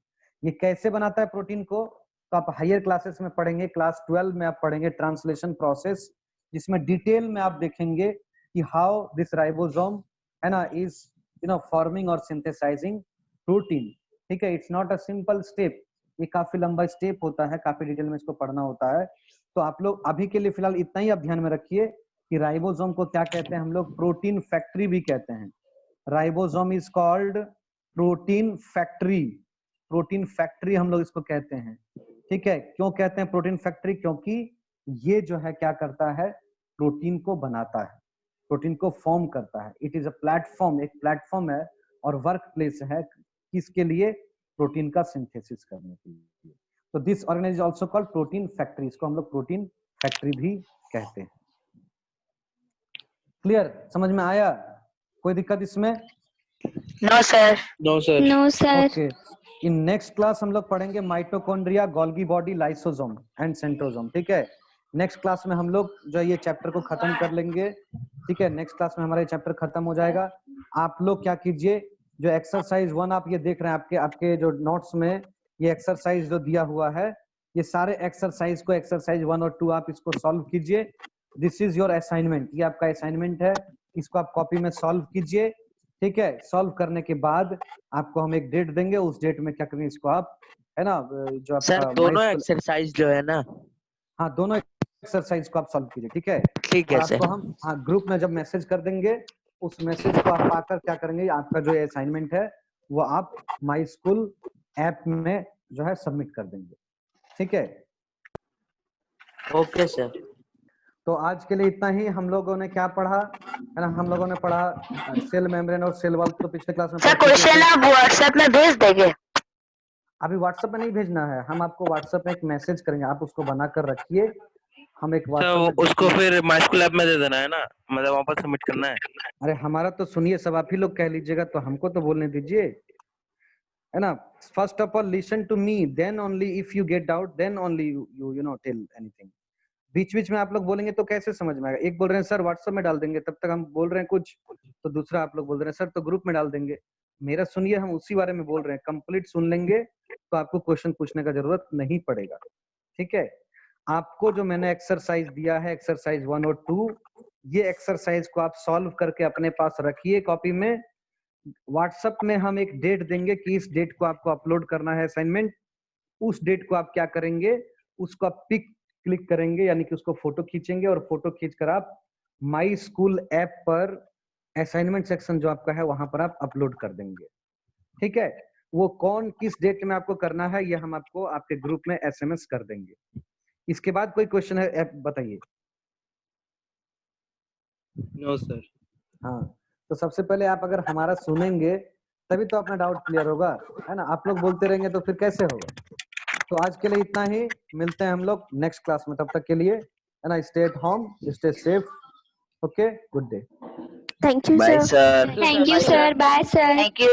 ये कैसे बनाता है प्रोटीन को? तो आप हायर क्लासेस में पढ़ेंगे, क्लास 12 में आप पढ़ेंगे ट्रांसलेशन प्रोसेस, जिसमें डिटेल में आप देखेंगे कि हाउ दिस राइबोसोम, है ना, इज फॉर्मिंग और सिंथेसाइजिंग प्रोटीन। ठीक है, it's not a simple step, ये काफी लंबा स्टेप होता है, काफी डिटेल में इसको पढ़ना होता है। तो आप लोग अभी के लिए फिलहाल इतना ही आप ध्यान में रखिए कि राइबोसोम को क्या कहते हैं हम लोग? प्रोटीन फैक्ट्री भी कहते हैं। Ribosome is called protein factory, protein factory हम लोग इसको कहते हैं। ठीक है, क्यों कहते हैं प्रोटीन फैक्ट्री? क्योंकि ये जो है क्या करता है? प्रोटीन को बनाता है, प्रोटीन को फॉर्म करता है। इट इज अ प्लेटफॉर्म, एक प्लेटफॉर्म है और वर्क प्लेस है किसके लिए? प्रोटीन का सिंथेसिस करने के लिए। तो this organisation also called protein factory, इसको हम लोग प्रोटीन फैक्ट्री भी कहते हैं। क्लियर? समझ में आया? कोई दिक्कत इसमें? No sir. No sir. No, sir. Okay, in next class हम लोग पढ़ेंगे mitochondria, Golgi body, lysosome and centrosome. ठीक है, नेक्स्ट क्लास में हम लोग जो ये चैप्टर को खत्म कर लेंगे। ठीक है, नेक्स्ट क्लास में हमारा ये चैप्टर खत्म हो जाएगा। आप लोग क्या कीजिए, जो एक्सरसाइज 1 आप ये देख रहे हैं आपके जो नोट्स में, ये एक्सरसाइज जो दिया हुआ है, ये सारे एक्सरसाइज को, एक्सरसाइज 1 और 2 आप इसको सॉल्व कीजिए। दिस इज योर असाइनमेंट, ये आपका असाइनमेंट है, इसको आप कॉपी में सॉल्व कीजिए। ठीक है, सॉल्व करने के बाद आपको हम एक डेट देंगे, उस डेट में क्या करेंगे इसको आप, है ना, जो सर आपका दोनों एक्सरसाइज जो है ना, हाँ दोनों एक्सरसाइज को आप सॉल्व कीजिए। ठीक है, ठीक और है सर। आपको हम ग्रुप में जब मैसेज कर देंगे, उस मैसेज को आप पाकर क्या करेंगे, आपका जो असाइनमेंट है वो आप माई स्कूल ऐप में जो है सबमिट कर देंगे। ठीक है, ओके सर। तो आज के लिए इतना ही। हम लोगों ने क्या पढ़ा है ना, हम लोगों ने पढ़ा सेल मेम्ब्रेन और सेल वॉल, तो पिछले क्लास में सर पढ़ चुके क्वेश्चन थे। आप व्हाट्सएप में भेज देंगे? अभी व्हाट्सएप में नहीं भेजना है, हम आपको व्हाट्सएप में एक मैसेज करेंगे, आप उसको बना कर रखिए। हम एक सर व्हाट्सएप में उसको फिर माई स्कूल ऐप में दे देना है ना, मतलब वहाँ पर सबमिट करना है। अरे हमारा तो सुनिए, सब आप ही लोग कह लीजिएगा, तो हमको तो बोलने दीजिए, है ना। First of all listen to me, then only if you get doubt then only you know tell anything. बीच बीच में आप लोग बोलेंगे तो कैसे समझ में आएगा। एक बोल रहे हैं सर व्हाट्सएप में डाल देंगे, तब तक हम बोल रहे हैं कुछ, तो दूसरा आप लोग बोल रहे हैं सर तो ग्रुप में डाल देंगे। मेरा सुनिए, हम उसी बारे में बोल रहे हैं, कंप्लीट सुन लेंगे तो आपको क्वेश्चन पूछने का जरूरत नहीं पड़ेगा। ठीक है, आपको जो मैंने एक्सरसाइज दिया है, एक्सरसाइज 1 और 2, ये एक्सरसाइज को आप सॉल्व करके अपने पास रखिए कॉपी में। व्हाट्सएप में हम एक डेट देंगे कि इस डेट को आपको अपलोड करना है असाइनमेंट। उस डेट को आप क्या करेंगे, उसको आप पिक क्लिक करेंगे, यानी कि उसको फोटो खींचेंगे, और फोटो खींचकर आप माई स्कूल ऐप पर असाइनमेंट सेक्शन जो आपका है वहां पर आप अपलोड कर देंगे। ठीक है, वो कौन किस डेट में आपको करना है ये हम आपको आपके ग्रुप में एसएमएस कर देंगे। इसके बाद कोई क्वेश्चन है बताइए। No sir. हाँ, तो सबसे पहले आप अगर हमारा सुनेंगे तभी तो अपना डाउट क्लियर होगा, है ना। आप लोग बोलते रहेंगे तो फिर कैसे होगा। तो आज के लिए इतना ही, मिलते हैं हम लोग नेक्स्ट क्लास में। तब तक के लिए, है ना, stay at home, stay safe. Okay, good day. Thank you, bye sir. Sir. Thank you, sir. Bye, sir. Thank you.